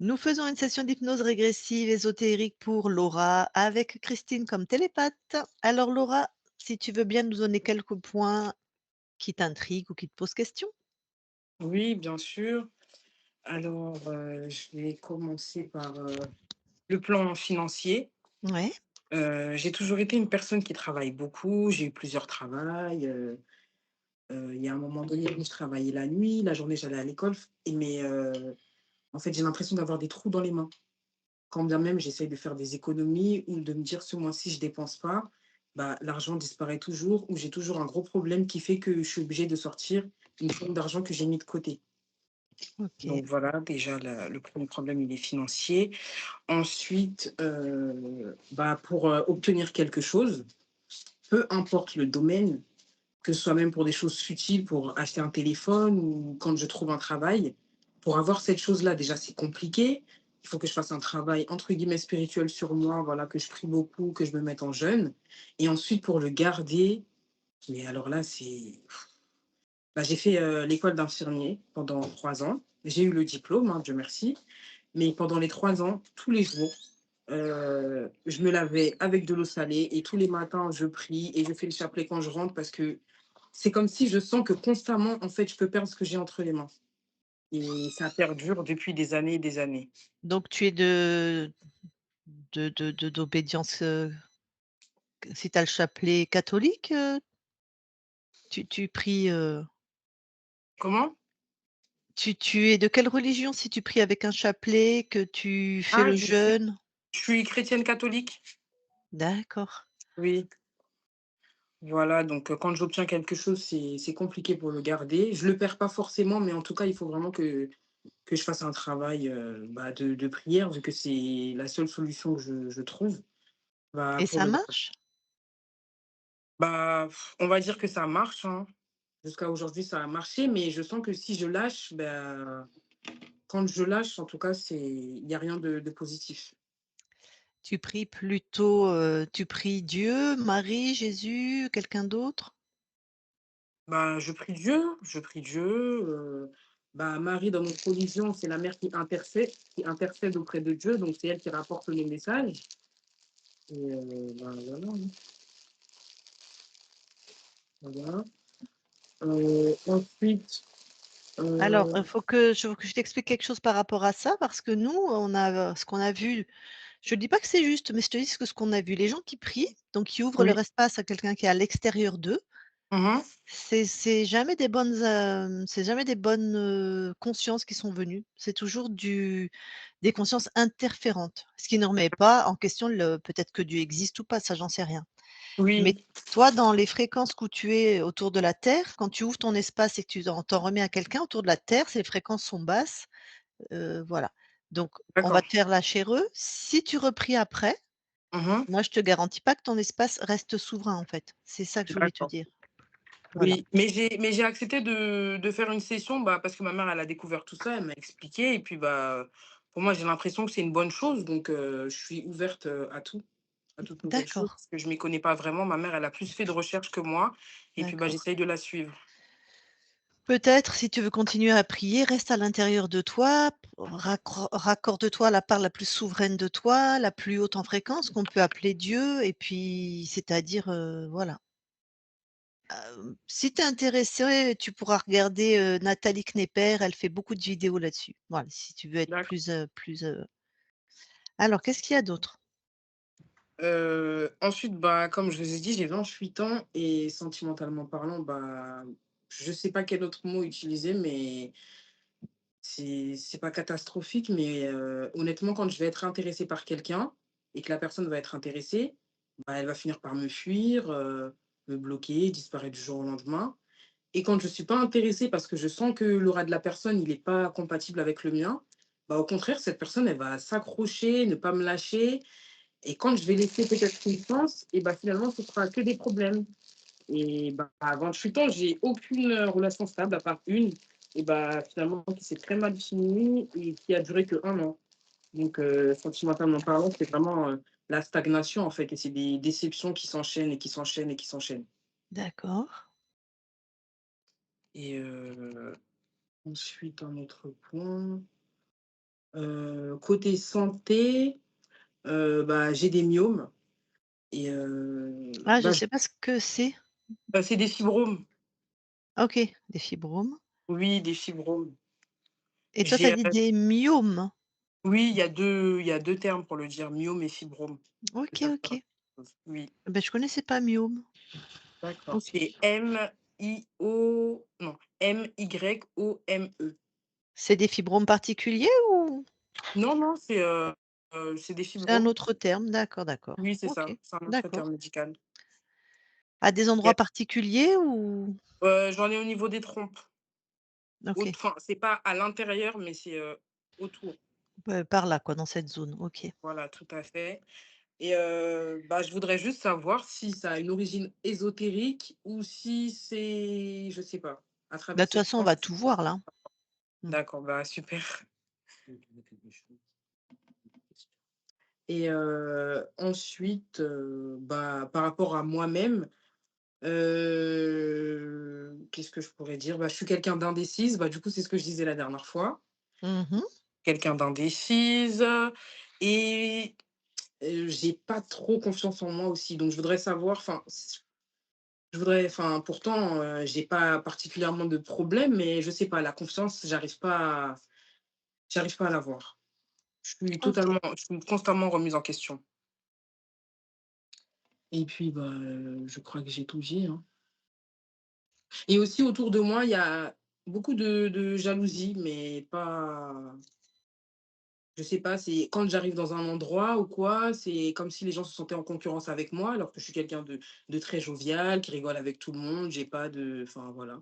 Nous faisons une session d'hypnose régressive ésotérique pour Laura avec Christine comme télépathe. Alors Laura, si tu veux bien nous donner quelques points qui t'intriguent ou qui te posent question. Oui, bien sûr. Alors, je vais commencer par, le plan financier. Ouais, J'ai toujours été une personne qui travaille beaucoup. J'ai eu plusieurs travails, il y a un moment donné où je travaillais la nuit, la journée, j'allais à l'école en fait, j'ai l'impression d'avoir des trous dans les mains. Quand bien même j'essaye de faire des économies ou de me dire: «Ce mois-ci, je dépense pas», bah, l'argent disparaît toujours ou j'ai toujours un gros problème qui fait que je suis obligée de sortir une somme d'argent que j'ai mis de côté. OK. Donc voilà, déjà le 1er problème, il est financier. Ensuite, bah, pour, obtenir quelque chose, peu importe le domaine, que ce soit même pour des choses futiles, pour acheter un téléphone ou quand je trouve un travail, pour avoir cette chose-là, déjà, c'est compliqué. Il faut que je fasse un travail, entre guillemets, «spirituel» sur moi, voilà, que je prie beaucoup, que je me mette en jeûne et ensuite pour le garder, mais alors là, c'est bah, j'ai fait, l'école d'infirmier pendant 3 ans. J'ai eu le diplôme, hein, Dieu merci. Mais pendant les 3 ans, tous les jours, je me lavais avec de l'eau salée et tous les matins, je prie et je fais le chapelet quand je rentre parce que c'est comme si je sens que constamment, en fait, je peux perdre ce que j'ai entre les mains et ça perdure depuis des années et des années. Donc tu es d'obédience, si tu as le chapelet catholique, tu pries, Comment? tu es de quelle religion si tu pries avec un chapelet, que tu fais Ah, le jeûne? je suis chrétienne catholique. D'accord. Oui, voilà, donc quand j'obtiens quelque chose, c'est compliqué pour le garder. Je le perds pas forcément, mais en tout cas, il faut vraiment que je fasse un travail, bah, de prière vu que c'est la seule solution que je trouve, bah, Et pour ça le garder. marche? Bah, on va dire que ça marche, hein. Jusqu'à aujourd'hui, ça a marché, mais je sens que si je lâche, bah, quand je lâche, en tout cas, il y a rien de positif. Tu pries plutôt, tu pries Dieu, Marie, Jésus, quelqu'un d'autre? Bah, je prie Dieu, bah, Marie, dans notre religion, c'est la mère qui intercède auprès de Dieu, donc c'est elle qui rapporte les messages et bah, voilà, hein, voilà. Ensuite, Alors, heu faut que je t'explique quelque chose par rapport à ça, parce que nous, on a, ce qu'on a vu, je ne dis pas que c'est juste, mais je te dis ce qu'on a vu. Les gens qui prient, donc qui ouvrent leur oui. espace à quelqu'un qui est à l'extérieur d'eux, Mmh. c'est jamais des bonnes, c'est jamais des bonnes, consciences qui sont venues. C'est toujours des consciences interférentes, ce qui ne remet pas en question le peut-être que Dieu existe ou pas, ça j'en sais rien. Mais Oui, toi, dans les fréquences où tu es autour de la Terre, quand tu ouvres ton espace et que tu t'en remets à quelqu'un autour de la Terre, ces fréquences sont basses, voilà. Donc on va d'accord. te faire lâcher eux. Si tu repries après, Mmh. moi je te garantis pas que ton espace reste souverain, en fait. C'est ça que je voulais te D'accord. dire. Voilà. Oui, mais j'ai accepté de faire une session, bah, parce que ma mère, elle a découvert tout ça, elle m'a expliqué et puis, bah, pour moi, j'ai l'impression que c'est une bonne chose donc je suis ouverte, à tout, à toute nouvelle chose D'accord, parce que je m'y connais pas vraiment. Ma mère, elle a plus fait de recherches que moi et puis, bah, d'accord. j'essaye de la suivre. Peut-être, si tu veux continuer à prier, reste à l'intérieur de toi, raccorde-toi à la part la plus souveraine de toi, la plus haute en fréquence, qu'on peut appeler Dieu, et puis c'est-à-dire, voilà. Si tu es intéressé, tu pourras regarder, Nathalie Knepper, elle fait beaucoup de vidéos là-dessus. Voilà, si tu veux être D'accord. plus. Alors qu'est-ce qu'il y a d'autre? Ensuite, bah, comme je vous ai dit, j'ai 28 ans et sentimentalement parlant, bah, je sais pas quel autre mot utiliser, mais c'est pas catastrophique, mais honnêtement, quand je vais être intéressée par quelqu'un et que la personne va être intéressée, bah, elle va finir par me fuir, me bloquer, disparaître du jour au lendemain. Et quand je suis pas intéressée parce que je sens que l'aura de la personne, il est pas compatible avec le mien, bah, au contraire, cette personne, elle va s'accrocher, ne pas me lâcher. Et quand je vais laisser peut-être une chance, et bah, finalement, ce sera que des problèmes. Et bah, à 28 ans, j'ai aucune, relation stable à part une et bah, finalement qui s'est très mal finie et qui a duré que 1 an. Donc sentimentalement parlant, c'est vraiment, la stagnation en fait et c'est des déceptions qui s'enchaînent et qui s'enchaînent et qui s'enchaînent. D'accord. Et ensuite un autre point, Côté santé, bah, j'ai des myomes et Ah, je sais pas ce que c'est. c'est des fibromes. OK, des fibromes Oui, des fibromes. et toi, tu as J'ai, dit des myomes? oui, il y a deux termes pour le dire, myome et fibrome. C'est OK, pas la même OK. chose. Oui, Ben je connaissais pas myome. d'accord. OK. C'est M-I-O non, M-Y-O-M-E. C'est des fibromes particuliers ou Non, non, c'est des c'est un fibromes. autre terme? D'accord, d'accord. Oui, c'est OK, ça, c'est un autre terme d'accord. médical. À des endroits Et particuliers ou? j'en ai au niveau des trompes. OK, Enfin, c'est pas à l'intérieur, mais c'est, autour. par là quoi, dans cette zone. OK. Voilà, tout à fait. Et bah, je voudrais juste savoir si ça a une origine ésotérique ou si c'est je sais pas, à Bah, de travers toute cette façon, on croyance, va je sais tout pas. voir là. Mmh. D'accord, bah, super. Et ensuite, bah, par rapport à moi-même, qu'est-ce que je pourrais dire? Bah, je suis quelqu'un d'indécise, bah, du coup, c'est ce que je disais la dernière fois. Mmh. Quelqu'un d'indécise et j'ai pas trop confiance en moi aussi, donc je voudrais savoir, pourtant, j'ai pas particulièrement de problème, mais je sais pas, la confiance, j'arrive pas à l'avoir. OK. Je suis constamment remise en question et puis, bah, je crois que j'ai tout dit, hein. Et aussi autour de moi, il y a beaucoup de jalousie, mais pas je sais pas, c'est quand j'arrive dans un endroit ou quoi, c'est comme si les gens se sentaient en concurrence avec moi, alors que je suis quelqu'un de très jovial, qui rigole avec tout le monde, j'ai pas de enfin, voilà.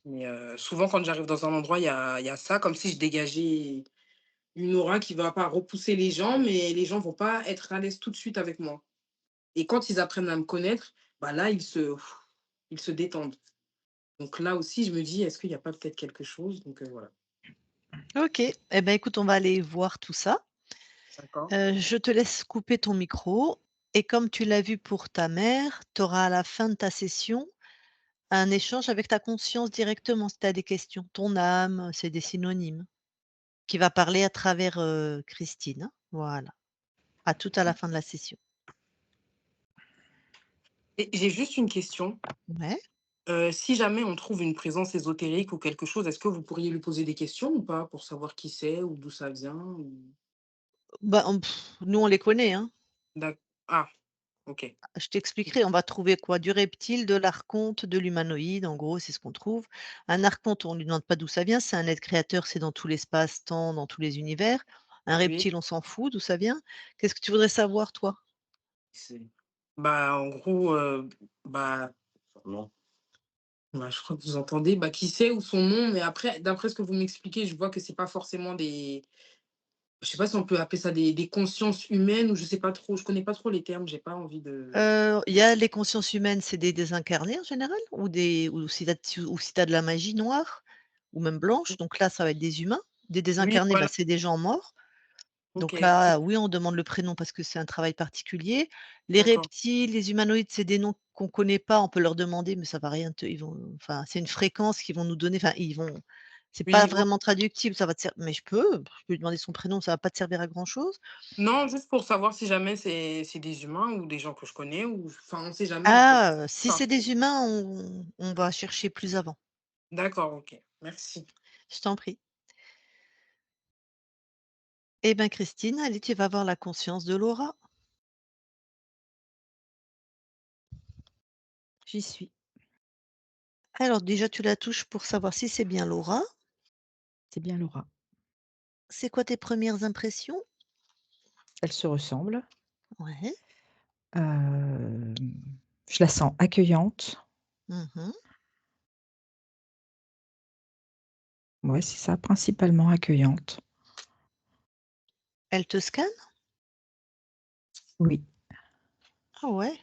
Mais souvent quand j'arrive dans un endroit, il y a ça, comme si je dégageais une aura qui va pas repousser les gens, mais les gens vont pas être à l'aise tout de suite avec moi. Et quand ils apprennent à me connaître, bah là, ils se détendent. Donc là aussi, je me dis: «Est-ce qu'il y a pas peut-être quelque chose?» Donc voilà. OK. Eh ben, écoute, on va aller voir tout ça. D'accord. Je te laisse couper ton micro et comme tu l'as vu pour ta mère, tu auras à la fin de ta session un échange avec ta conscience directement si tu as des questions. Ton âme, c'est des synonymes, qui va parler à travers, Christine, hein. Voilà. À la fin de la session. Et j'ai juste une question. Ouais. Si jamais on trouve une présence ésotérique ou quelque chose, est-ce que vous pourriez lui poser des questions ou pas? Pour savoir qui c'est ou d'où ça vient ou? Bah, nous on les connaît, hein. Ah, OK. Je t'expliquerai, on va trouver quoi? Du reptile, de l'archonte, de l'humanoïde, en gros, c'est ce qu'on trouve. Un archonte, on ne lui demande pas d'où ça vient, c'est un être créateur, c'est dans tout l'espace-temps, dans tous les univers. Un Oui, reptile, on s'en fout d'où ça vient. Qu'est-ce que tu voudrais savoir, toi? c'est bah, en gros, bah non. Bah, je crois que vous entendez, bah, qui c'est ou son nom, mais après, d'après ce que vous m'expliquez, je vois que c'est pas forcément des je sais pas si on peut appeler ça des consciences humaines ou je sais pas trop, je connais pas trop les termes, j'ai pas envie de Il y a les consciences humaines, c'est des désincarnés en général ou si tu as de la magie noire ou même blanche, donc là, ça va être des humains. Des oui, désincarnés, bah, voilà, c'est des gens morts. Donc OK, là, oui, on demande le prénom parce que c'est un travail particulier. Les d'accord. reptiles, les humanoïdes, c'est des noms qu'on connaît pas, on peut leur demander, mais ça va rien te ils vont enfin, c'est une fréquence qu'ils vont nous donner, enfin, ils vont c'est pas Oui, vraiment traductible, ça va te ser mais je peux lui demander son prénom, ça va pas te servir à grand chose. non, juste pour savoir si jamais c'est des humains ou des gens que je connais ou enfin, on sait jamais en fait. Ah, si Enfin, c'est des humains, on va chercher plus avant. d'accord, OK, merci. Je t'en prie. Eh ben, Christine, allez, tu vas voir la conscience de Laura. J'y suis. Alors déjà, tu la touches pour savoir si c'est bien Laura. C'est bien Laura. C'est quoi tes premières impressions? Elle se ressemble. Ouais. Hem, je la sens accueillante. Mmh. Ouais, c'est ça, principalement accueillante. Elle te scanne? Oui. Ah ouais?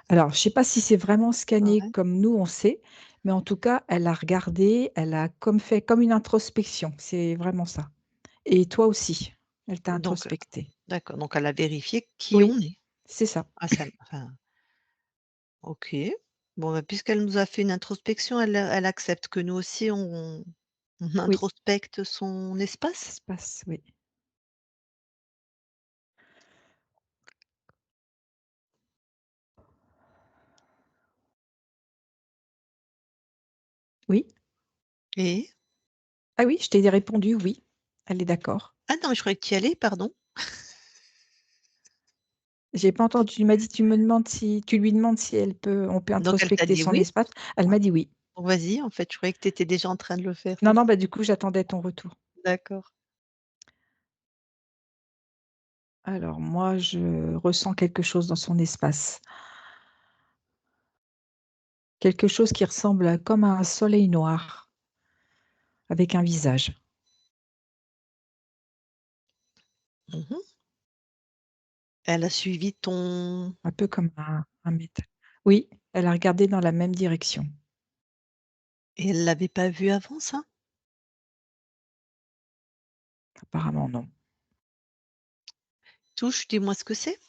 Alors, je sais pas si c'est vraiment scanné Ouais. comme nous on sait, mais en tout cas, elle a regardé, elle a comme fait comme une introspection, c'est vraiment ça. Et toi aussi, elle t'a Donc introspecté. d'accord, donc elle a vérifié qui Oui, on est. c'est ça. Ah ça enfin, OK. Bon, bah, puisqu'elle nous a fait une introspection, elle accepte que nous aussi On Oui, introspecte son espace? espace, oui. Oui. Et? Ah oui, je t'ai répondu oui. Elle est d'accord. Ah non, mais je croyais que tu y allais, pardon. J'ai pas entendu, tu m'as dit tu lui demandes si on peut Donc elle t'a introspecter dit son oui? espace. Elle m'a dit oui. Bon, vas-y, en fait, je croyais que tu étais déjà en train de le faire, Non, c'est non, ça? bah, du coup, j'attendais ton retour. D'accord. Alors moi, je ressens quelque chose dans son espace. Quelque chose qui ressemble comme à un soleil noir avec un visage, Mmh. Elle a suivi ton un peu comme un métal. Oui, elle a regardé dans la même direction. et elle l'avait pas vu avant ça? Apparemment non. Touche, dis-moi ce que c'est?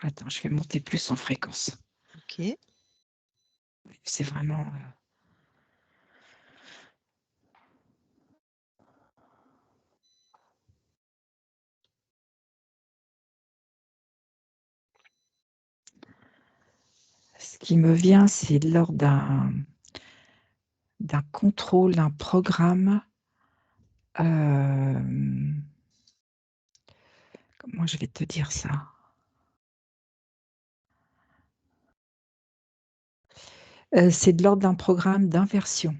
Attends, je vais monter plus en fréquence. OK. C'est vraiment, ce qui me vient, c'est lors d'un contrôle, d'un programme, hem, comment je vais te dire ça? C'est de l'ordre d'un programme d'inversion.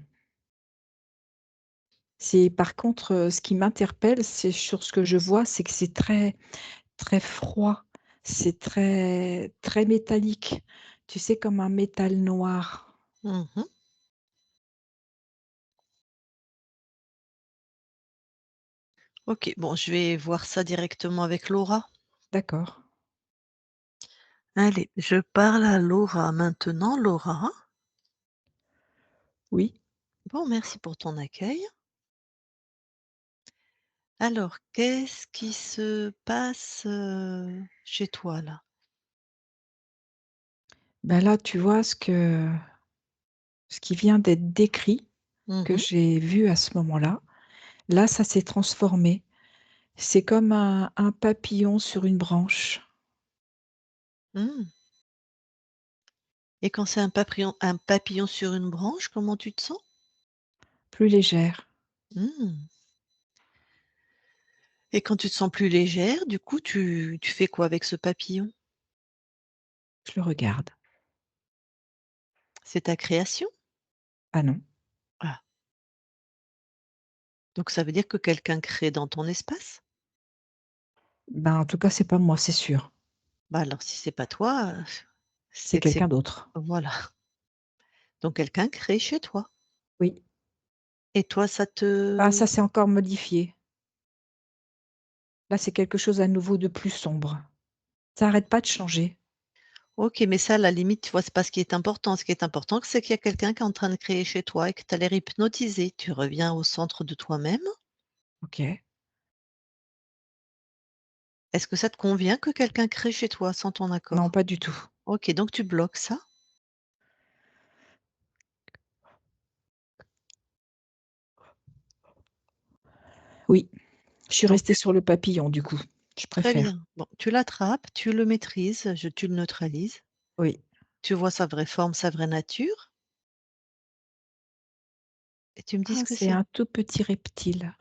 C'est par contre, ce qui m'interpelle, c'est sur ce que je vois, c'est que c'est très, très froid, c'est très, très métallique. Tu sais, comme un métal noir. Mmh. OK, bon, je vais voir ça directement avec Laura. D'accord. Allez, je parle à Laura maintenant. Laura? Oui. Bon, merci pour ton accueil. Alors, qu'est-ce qui se passe, chez toi, là? Ben là, tu vois ce qui vient d'être décrit, que Mmh. j'ai vu à ce moment-là, là, ça s'est transformé. C'est comme un papillon sur une branche, Mmh. Et quand c'est un papillon sur une branche, comment tu te sens? plus légère. Mmh. Et quand tu te sens plus légère, du coup, tu fais quoi avec ce papillon? Je le regarde. C'est ta création? Ah non, Ah, donc ça veut dire que quelqu'un crée dans ton espace? ben, en tout cas, c'est pas moi, c'est sûr. Bah, alors si c'est pas toi, C'est c'est que c'est quelqu'un d'autre. voilà, donc quelqu'un crée chez toi Oui. et toi ça Ah, te ça s'est encore modifié. Là, c'est quelque chose à nouveau de plus sombre. Ça arrête pas de changer. OK, mais ça à la limite, tu vois, c'est pas ce qui est important. Ce qui est important, c'est qu'il y a quelqu'un qui est en train de créer chez toi et que tu as l'air hypnotisé. Tu reviens au centre de toi-même. OK. Est-ce que ça te convient que quelqu'un crée chez toi sans ton Non, accord? pas du tout. OK, donc tu bloques ça. Oui, je suis Donc restée sur le papillon du coup. Je très préfère. bien. Bon, tu l'attrapes, tu le maîtrises, tu le neutralises. Oui. Tu vois sa vraie forme, sa vraie nature et tu me dis Ah, ce que c'est c'est. un tout petit reptile.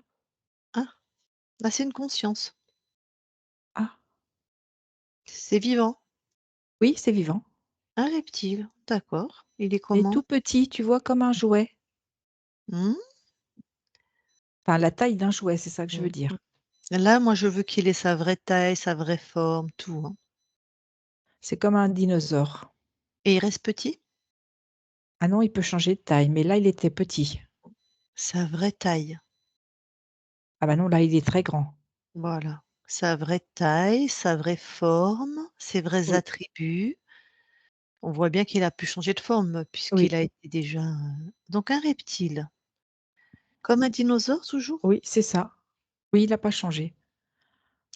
Ah, là, c'est une conscience. Ah, C'est vivant. oui, c'est vivant. Un reptile, d'accord. Il est Mais tout comment? petit, tu vois, comme un jouet. Mmh, Enfin, la taille d'un jouet, c'est ça que je veux mmh mh. dire. Là, moi, je veux qu'il ait sa vraie taille, sa vraie forme, tout, hein. C'est comme un dinosaure. Et il reste petit? Ah non, il peut changer de taille, mais là, il était petit. Sa vraie taille, Ah bah non, là, il est très grand. voilà. Sa vraie taille, sa vraie forme, ses vrais Oui, attributs. On voit bien qu'il a pu changer de forme puisqu'il oui, a été déjà, donc un reptile. Comme un dinosaure toujours? oui, c'est ça. Oui, il a pas changé.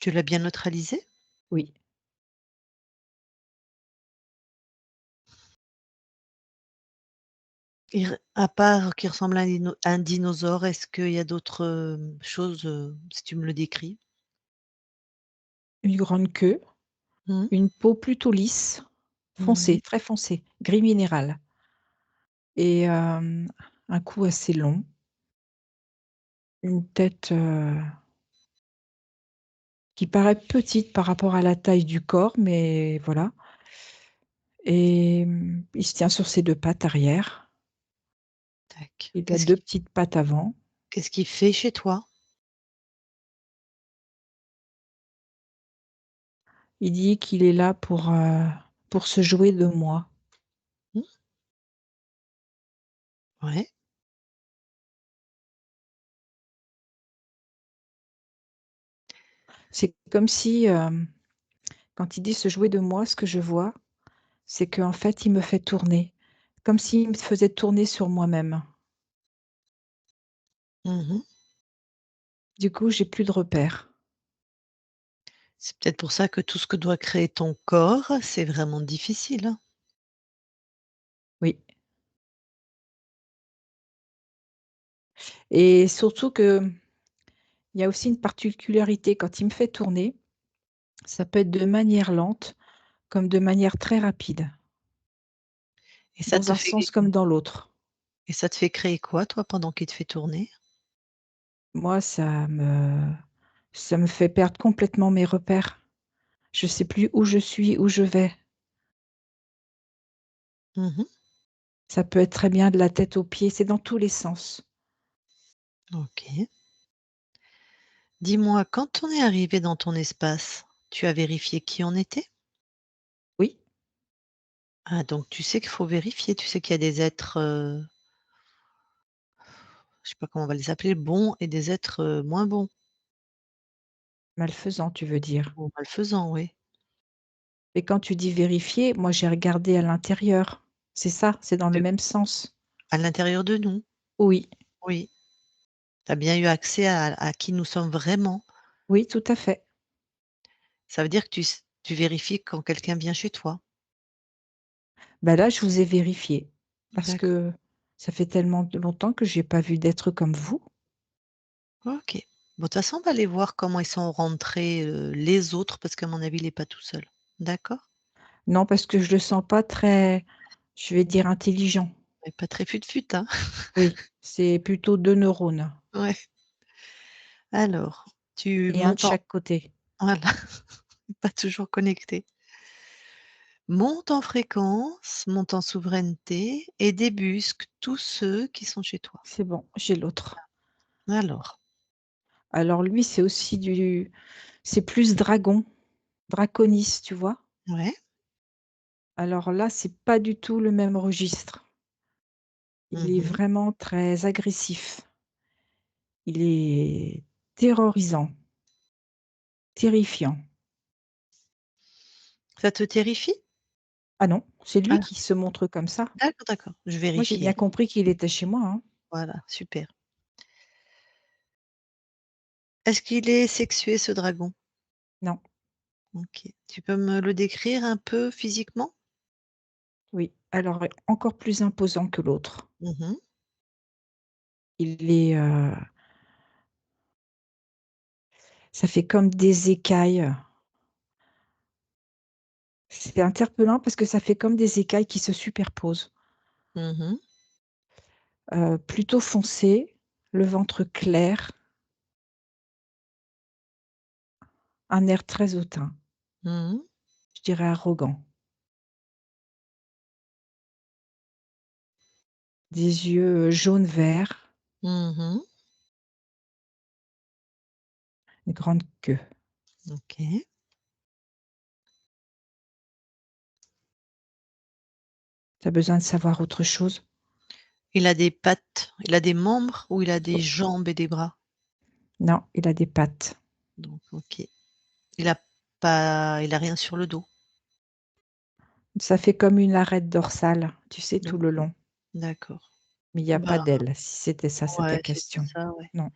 Tu l'as bien neutralisé? Oui. À part qu'il ressemble à un dinosaure, est-ce qu'il y a d'autres, choses, si tu me le décris? Une grande queue, Mmh. une peau plutôt lisse, Mmh. foncée, très foncée, gris minéral et un cou assez long, une tête, qui paraît petite par rapport à la taille du corps, mais voilà et il se tient sur ses 2 pattes arrière. Tac. Il a 2 petites pattes avant. Qu'est-ce qu'il fait chez toi? Il dit qu'il est là pour se jouer de moi. Mmh, ouais. C'est comme si, quand il dit se jouer de moi, ce que je vois, c'est qu'en fait, il me fait tourner, comme s'il me faisait tourner sur moi-même. Mmh. Du coup, j'ai plus de repères. C'est peut-être pour ça que tout ce que doit créer ton corps, c'est vraiment difficile, hein? Oui et surtout qu'il y a aussi une particularité, quand il me fait tourner, ça peut être de manière lente, comme de manière très rapide, Et ça dans te un fait sens comme dans l'autre. et ça te fait créer quoi, toi, pendant qu'il te fait tourner? Moi, ça me fait perdre complètement mes repères. Je sais plus où je suis, où je vais. Mmh. Ça peut être très bien de la tête aux pieds, c'est dans tous les sens. OK. Dis-moi, quand on est arrivé dans ton espace, tu as vérifié qui on était? Oui, Ah, donc tu sais qu'il faut vérifier, tu sais qu'il y a des êtres, je sais pas comment on va les appeler, bons et des êtres, moins bons malfaisant, tu veux dire. ou malfaisants, oui. Et quand tu dis vérifier, moi j'ai regardé à l'intérieur. C'est ça, c'est dans le De même sens. À l'intérieur de nous, Oui, oui. Tu as bien eu accès à qui nous sommes vraiment. oui, tout à fait. Ça veut dire que tu vérifies quand quelqu'un vient chez toi? Bah, là, je vous ai vérifié parce D'accord. que ça fait tellement longtemps que j'ai pas vu d'être comme vous. OK. Bon, de toute façon, on va aller voir comment ils sont rentrés, les autres, parce qu'à mon avis, il est pas tout seul. D'accord? Non, parce que je le sens pas très, je vais dire intelligent. Mais pas très fut-fut, hein? Oui, c'est plutôt 2 neurones Ouais. Alors, tu et un de montes en chaque côté. voilà, pas toujours connecté. Monte en fréquence, monte en souveraineté et débusque tous ceux qui sont chez toi. C'est bon, j'ai l'autre. Alors, Alors lui, c'est plus dragon, draconis, tu vois? ouais. Alors là, c'est pas du tout le même registre. Il est Mmh. vraiment très agressif. Il est terrorisant, terrifiant. Ça te terrifie? Ah non, c'est lui Ah, qui se montre comme ça. d'accord, d'accord, je Moi, j'ai vérifiais. bien compris qu'il était chez moi, hein. Voilà, super. Est-ce qu'il est sexué, ce dragon? Non, OK. Tu peux me le décrire un peu physiquement? oui. Alors, encore plus imposant que l'autre. Mmh. Il est, ça fait comme des écailles. C'est interpellant parce que ça fait comme des écailles qui se superposent. Mmh. Plutôt foncé, le ventre clair, un air très hautain, Mmh. je dirais arrogant. Des yeux, jaune-vert, Mmh. une grande queue. OK. Tu as besoin de savoir autre chose? Il a des pattes, il a des membres ou il a des jambes et des bras? Non, il a des pattes. Donc OK. Il a rien sur le dos? Ça fait comme une arête dorsale, tu sais, tout le OK, long, d'accord. mais il y a Bah, pas d'ailes, si c'était ça, ta ouais, c'était question. ça, ouais. Non.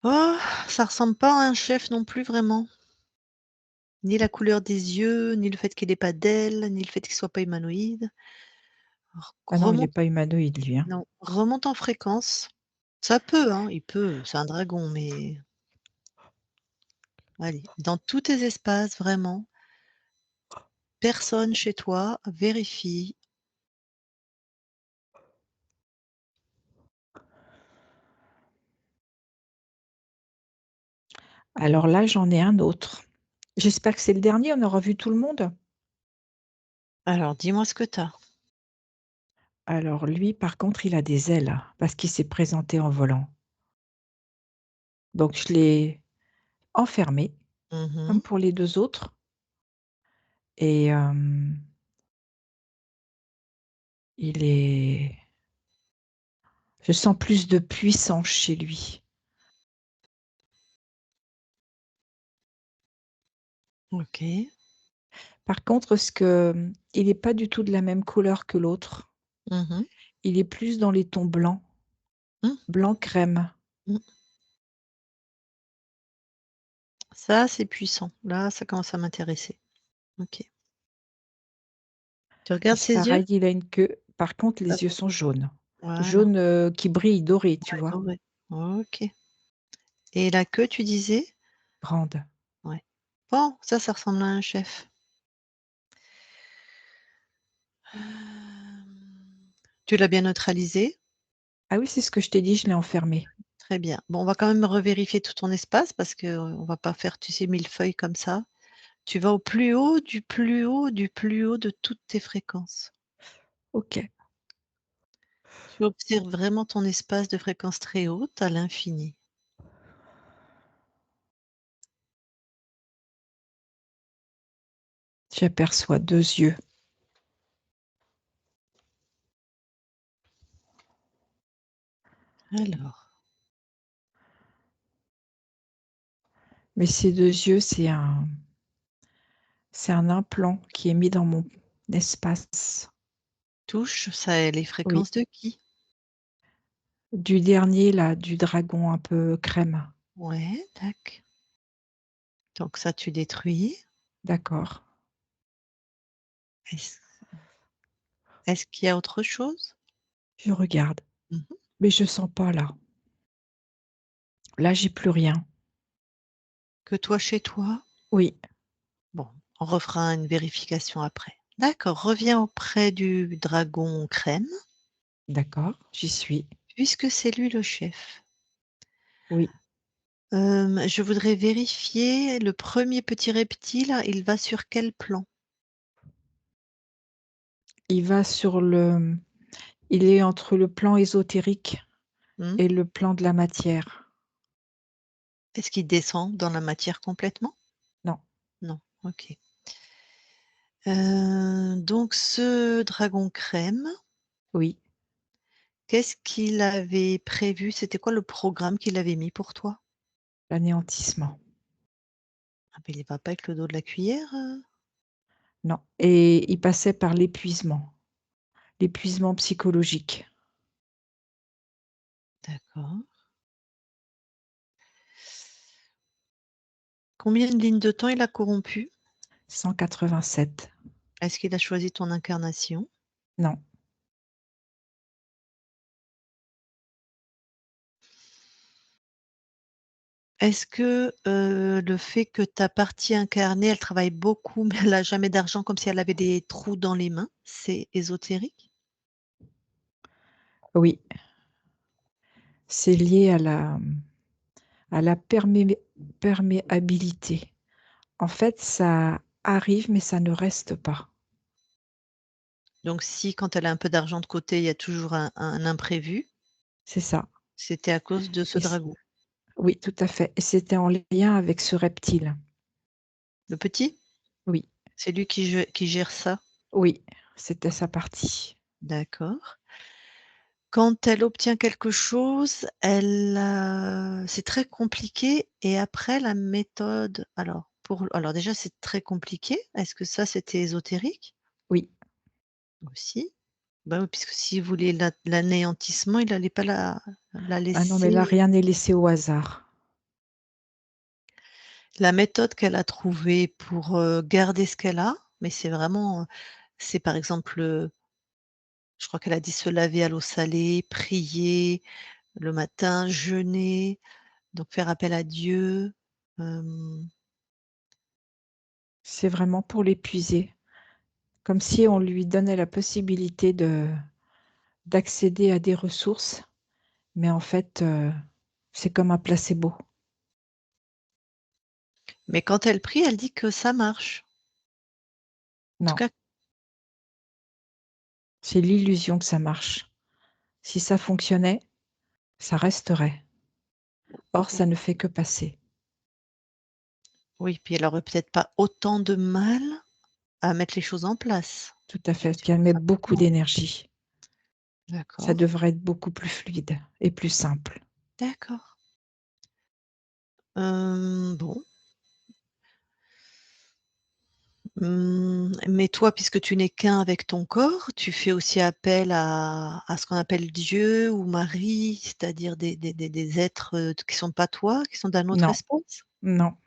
Oh, ça ressemble pas à un chef non plus vraiment. Ni la couleur des yeux, ni le fait qu'il ait pas d'ailes, ni le fait qu'il soit pas humanoïde. Ah non, il n'est Remonte pas humanoïde, lui, hein. non, remonte en fréquence. Ça peut, hein, il peut, c'est un dragon, mais allez, dans tous tes espaces, vraiment, personne chez toi, vérifie. Alors là, j'en ai un autre. J'espère que c'est le dernier, on aura vu tout le monde? Alors dis-moi ce que tu as. Alors lui, par contre, il a des ailes parce qu'il s'est présenté en volant. Donc je l'ai enfermé, comme Mmh. pour les 2 autres et il est je sens plus de puissance chez lui. OK. Par contre, il est pas du tout de la même couleur que l'autre. Mmh. Il est plus dans les tons blancs, Mmh. blanc crème. Mmh. Ça, c'est puissant. Là, ça commence à m'intéresser. OK. Tu regardes ses yeux? Pareil, il a une queue. Par contre, Pas les yeux beau. sont jaunes. Voilà, Jaunes, qui brillent, dorés, tu ouais, vois? doré. OK. Et la queue, tu disais? Grande. Ouais. Bon, ça ressemble à un chef. Tu l'as bien neutralisé? Ah oui, c'est ce que je t'ai dit, je l'ai enfermé. Très bien. Bon, on va quand même revérifier tout ton espace parce que, on va pas faire, tu sais, millefeuille comme ça. Tu vas au plus haut, du plus haut, du plus haut de toutes tes fréquences. OK. Tu observes vraiment ton espace de fréquence très haute à l'infini. J'aperçois 2 yeux. Alors, Mais ces 2 yeux, c'est un implant qui est mis dans mon espace. touche, ça les Oui, fréquences de qui? du dernier là, du dragon un peu crème. Ouais, tac. Donc ça, tu détruis. D'accord. Est-ce est-ce qu'il y a autre chose? Je regarde, Mmh. mais je sens pas là. Là, j'ai plus rien. Que toi chez toi? Oui, Bon, on refera une vérification après. D'accord, reviens auprès du dragon crème, d'accord, j'y suis. puisque c'est lui le chef. Oui, Je voudrais vérifier le premier petit reptile, il va sur quel plan? il va il est entre le plan ésotérique Mmh? et le plan de la matière. Est-ce qu'il descend dans la matière complètement? Non, Non, OK. Donc ce dragon crème, oui, qu'est-ce qu'il avait prévu? C'était quoi le programme qu'il avait mis pour toi? l'anéantissement. Ah beh, il va pas avec le dos de la cuillère? Non et il passait par l'épuisement psychologique. D'accord. Combien de lignes de temps il a corrompu? 187. Est-ce qu'il a choisi ton incarnation? Non, Est-ce que, le fait que ta partie incarnée, elle travaille beaucoup, mais elle a jamais d'argent, comme si elle avait des trous dans les mains, c'est ésotérique? oui, c'est lié à la perméabilité. En fait, ça arrive, mais ça ne reste pas. Donc si, quand elle a un peu d'argent de côté, il y a toujours un imprévu, C'est ça c'était à cause de ce et c dragon. oui, tout à fait et c'était en lien avec ce reptile. Le petit? Oui, C'est lui qui gère ça? oui, c'était sa partie. D'accord. Quand elle obtient quelque chose, c'est très compliqué et après la méthode alors déjà c'est très compliqué. Est-ce que ça c'était ésotérique? Oui. Aussi? Bah oui, puisque s'il voulait l'anéantissement, il allait pas la Ah non, mais là, laisser rien n'est laissé au hasard. La méthode qu'elle a trouvée pour, garder ce qu'elle a, mais c'est vraiment, c'est par exemple, je crois qu'elle a dit se laver à l'eau salée, prier le matin, jeûner, donc faire appel à Dieu, hem, C'est vraiment pour l'épuiser, comme si on lui donnait la possibilité d'accéder à des ressources, mais en fait, c'est comme un placebo. mais quand elle prie, elle dit que ça marche. En tout Non, cas, c'est l'illusion que ça marche. Si ça fonctionnait, ça resterait. Or, ça ne fait que passer. oui, puis elle aurait peut-être pas autant de mal à mettre les choses en place. Tout à Tu fait, me parce qu'elle diras met beaucoup certainement. d'énergie. Ça D'accord, devrait être beaucoup plus fluide et plus simple. d'accord. Bon, mais toi, puisque tu n'es qu'un avec ton corps, tu fais aussi appel à ce qu'on appelle Dieu ou Marie, c'est-à-dire des êtres, qui sont pas toi, qui sont d'un autre Non, espace? non,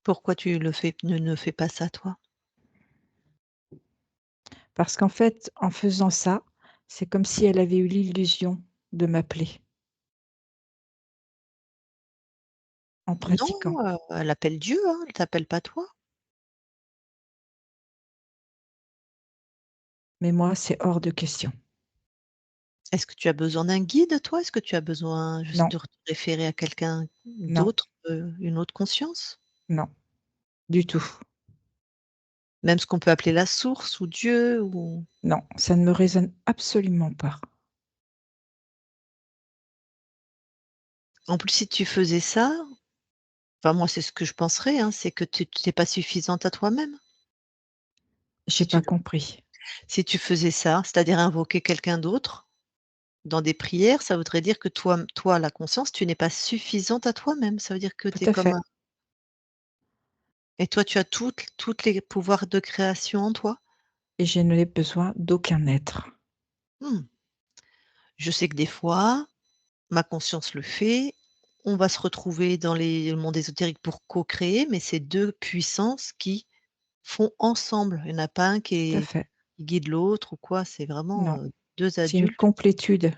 Pourquoi tu le fais ne fais pas ça toi? parce qu'en fait, en faisant ça, c'est comme si elle avait eu l'illusion de m'appeler, en pratiquant. Non, elle appelle Dieu, hein, elle t'appelle pas toi. Mais moi, c'est hors de question. Est-ce que tu as besoin d'un guide toi? Est-ce que tu as besoin juste Non, de te référer à quelqu'un non, d'autre, une autre conscience? non, du tout. Même ce qu'on peut appeler la source ou Dieu ou Non, ça ne me résonne absolument pas. en plus si tu faisais ça, enfin moi c'est ce que je penserais, hein, c'est que tu es pas suffisante à toi-même. J'ai Si tu pas le compris. si tu faisais ça, c'est-à-dire invoquer quelqu'un d'autre dans des prières, ça voudrait dire que toi la conscience, tu n'es pas suffisante à toi-même. Ça veut dire que Tout tu es à comme fait. un et toi tu as toutes les pouvoirs de création en toi? Et je n'ai besoin d'aucun être. Mmh. Je sais que des fois, ma conscience le fait, on va se retrouver dans le monde ésotérique pour co-créer, mais c'est 2 puissances qui font ensemble. Il y en a pas un Tout à qui fait. guide l'autre ou quoi, c'est vraiment, Non, 2 c'est une adultes. complétude.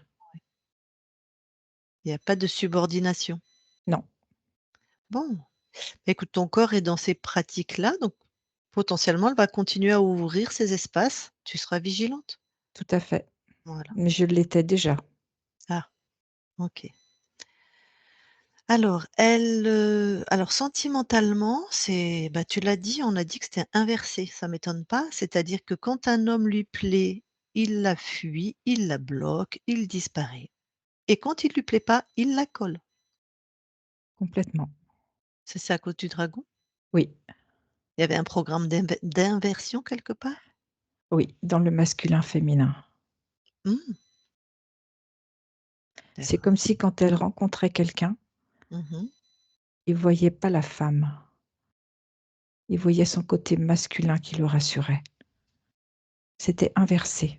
Il y a pas de subordination. Non, Bon, écoute, ton corps est dans ces pratiques-là, donc potentiellement, elle va continuer à ouvrir ces espaces. Tu seras vigilante. tout à fait. Voilà. Mais je l'étais déjà. Ah, OK. Alors sentimentalement, c'est bah, tu l'as dit, on a dit que c'était inversé, ça m'étonne pas. C'est-à-dire que quand un homme lui plaît, il la fuit, il la bloque, il disparaît et quand il lui plaît pas, il la colle. Complètement. C'est à cause du dragon? Oui, Il y avait un programme d'inversion quelque part? oui, dans le masculin féminin. Mmh, C'est d'accord. comme si quand elle rencontrait quelqu'un, Mmh. il voyait pas la femme, il voyait son côté masculin qui le rassurait. C'était inversé.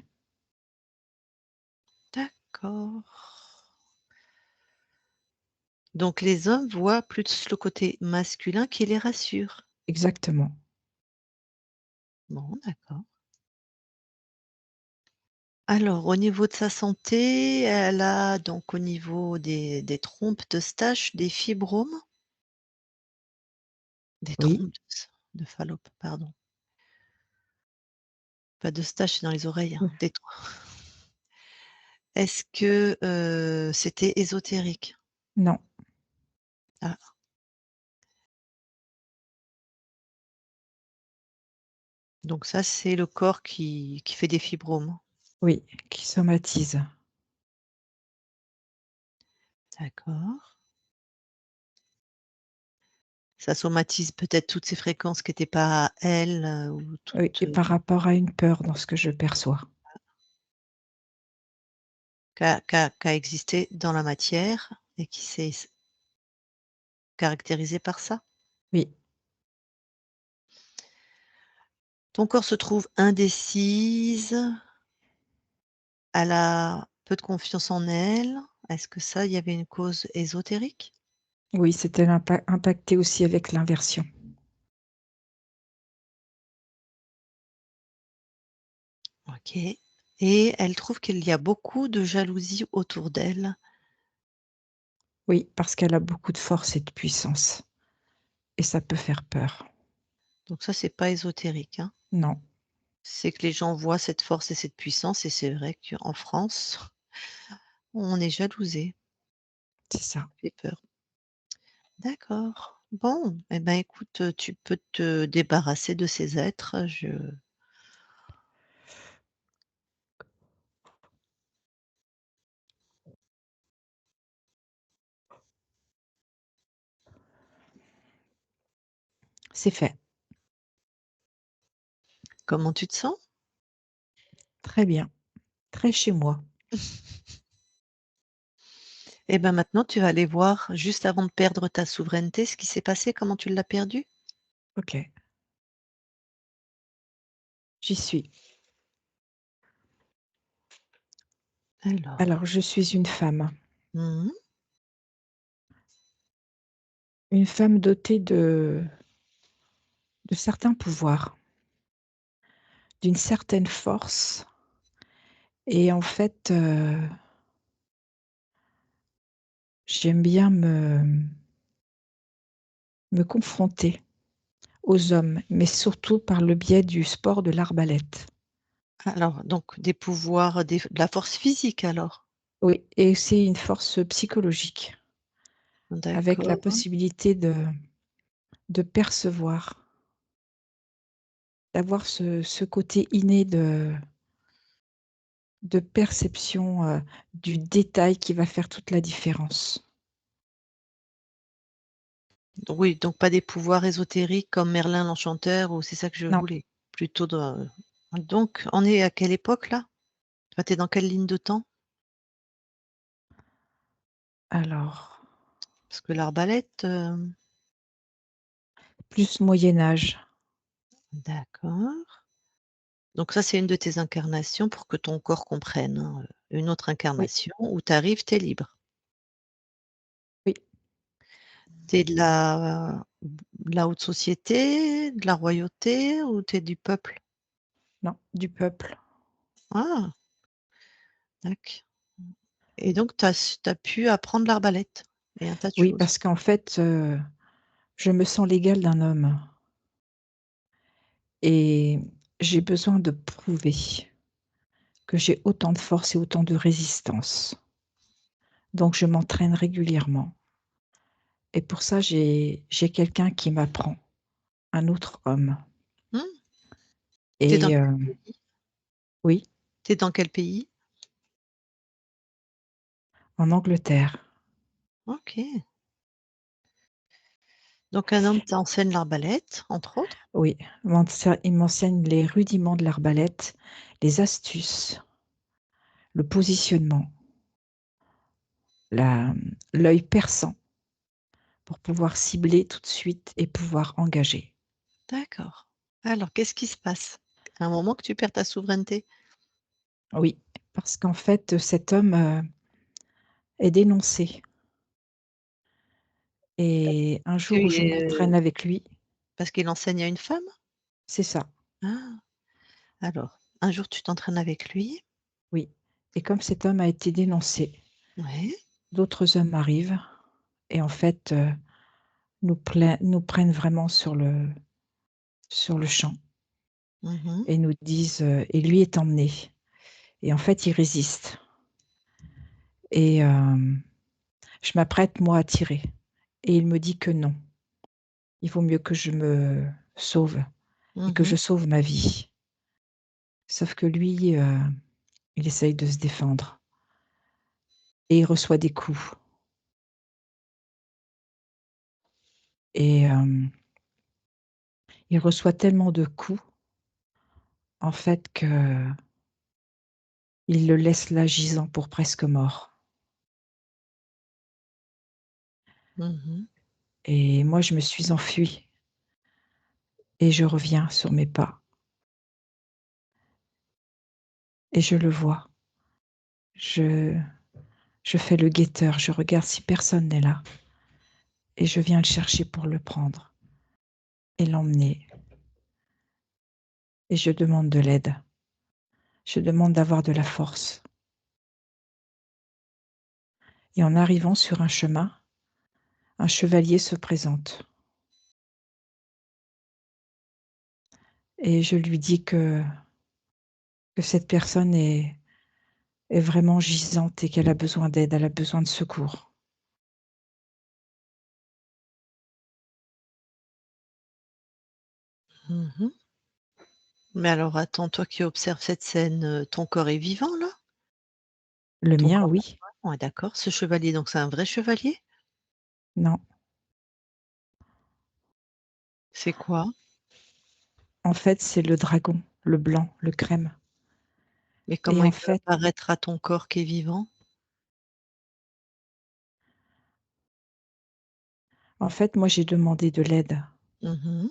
D'accord. Donc les hommes voient plus le côté masculin qui les rassure. Exactement. Bon, d'accord. Alors au niveau de sa santé, elle a donc au niveau des trompes de Stache, des fibromes? Des Oui, trompes de Fallope, pardon. Pas de Stache, c'est dans les oreilles, hein, oui. des tro Est-ce que, c'était ésotérique? Non, Ah, donc ça, c'est le corps qui fait des fibromes. oui, qui somatise. D'accord. Ça somatise peut-être toutes ces fréquences qui étaient pas à elle, ou Oui, toutes, et par rapport à une peur dans ce que je perçois. qu'a existé dans la matière et qui s'est caractérisée par ça. Oui, Ton corps se trouve indécise, elle a peu de confiance en elle, Est-ce que ça, il y avait une cause ésotérique? Oui, c'était impacté aussi avec l'inversion. OK, et elle trouve qu'il y a beaucoup de jalousie autour d'elle. Oui, parce qu'elle a beaucoup de force et de puissance et ça peut faire peur. Donc ça, c'est pas ésotérique, hein. Non, C'est que les gens voient cette force et cette puissance et c'est vrai qu'en France, on est jalousé, c'est ça. ça fait peur. D'accord. Bon, et ben, écoute, tu peux te débarrasser de ces êtres, je C'est fait. comment tu te sens? Très bien, très chez moi. Et ben, maintenant, tu vas aller voir, juste avant de perdre ta souveraineté, ce qui s'est passé, comment tu l'as perdue? OK, j'y suis. Alors, Alors, je suis mmh une femme dotée de certains pouvoirs, d'une certaine force et en fait, j'aime bien me confronter aux hommes, mais surtout par le biais du sport de l'arbalète. alors, donc des pouvoirs, de la force physique alors? Oui et c'est une force psychologique, avec la D'accord. possibilité de percevoir, d'avoir ce côté inné de perception, du détail qui va faire toute la différence. Oui, donc pas des pouvoirs ésotériques comme Merlin l'Enchanteur ou c'est ça que je Non, voulais? Plutôt donc on est à quelle époque là? Enfin, tu es dans quelle ligne de temps? alors, Parce que l'arbalète, plus Moyen Âge. d'accord. Donc ça, c'est une de tes incarnations pour que ton corps comprenne, hein, une autre Oui, incarnation où tu arrives, tu es libre. oui, Tu es de la haute société, de la royauté ou tu es du peuple? non, du peuple. Ah! Dac, et donc tu as pu apprendre l'arbalète et un tas de Oui, choses. parce qu'en fait, je me sens l'égale d'un homme et j'ai besoin de prouver que j'ai autant de force et autant de résistance. Donc je m'entraîne régulièrement et pour ça, j'ai quelqu'un qui m'apprend, un autre homme Mmh. Tu es dans et quel pays? oui, Tu es dans quel pays? en Angleterre. OK. Donc un homme t'enseigne l'arbalète, entre autres? Oui, il m'enseigne les rudiments de l'arbalète, les astuces, le positionnement, l'œil perçant pour pouvoir cibler tout de suite et pouvoir engager. D'accord. Alors qu'est-ce qui se passe? À un moment que tu perds ta souveraineté? Oui, parce qu'en fait, cet homme, est dénoncé et un jour où je m'entraîne avec lui Parce qu'il enseigne à une femme? c'est ça, Ah! Alors, un jour tu t'entraînes avec lui? oui et comme cet homme a été dénoncé, Ouais. d'autres hommes arrivent et en fait, nous prennent vraiment sur le champ Mmh. et nous disent, et lui est emmené et en fait, il résiste et je m'apprête moi à tirer et il me dit que non, il vaut mieux que je me sauve et que Mmh. je sauve ma vie. Sauf que lui, il essaye de se défendre et il reçoit des coups et il reçoit tellement de coups, en fait, qu'il le laisse là gisant pour presque mort Mmh. et moi, je me suis enfuie et je reviens sur mes pas et je le vois. Je Je fais le guetteur, je regarde si personne n'est là et je viens le chercher pour le prendre et l'emmener et je demande de l'aide. Je demande d'avoir de la force et en arrivant sur un chemin, un chevalier se présente et je lui dis que cette personne est vraiment gisante et qu'elle a besoin d'aide, elle a besoin de secours. Mmh. Mais alors attends, toi qui observes cette scène, ton corps est vivant là? Le Ton mien, corps oui. ouais d'accord. Ce chevalier, donc c'est un vrai chevalier? Non. C'est quoi? En fait, c'est le dragon, le blanc, le crème Et comment et en il peut fait apparaître à ton corps qui est vivant? moi, j'ai demandé de l'aide Mmh.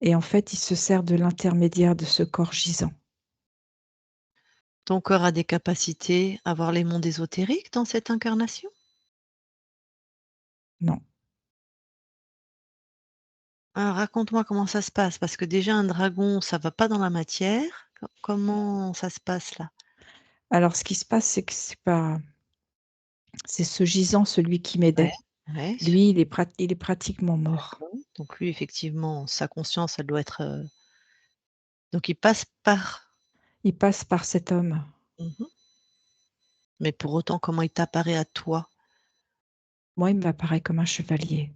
et en fait, il se sert de l'intermédiaire de ce corps gisant. Ton corps a des capacités à voir les mondes ésotériques dans cette incarnation? Non. Alors raconte-moi comment ça se passe? Parce que déjà un dragon, ça va pas dans la matière. Comment ça se passe là? Alors ce qui se passe, c'est que c'est ce gisant, celui qui Ouais, m'aidait. ouais, Lui, il est pratiquement mort. d'accord. Donc lui effectivement, sa conscience, elle doit être, donc il passe par Il passe par cet homme. mmh mais pour autant, comment il t'apparaît à toi? Moi, il m'apparaît comme un chevalier.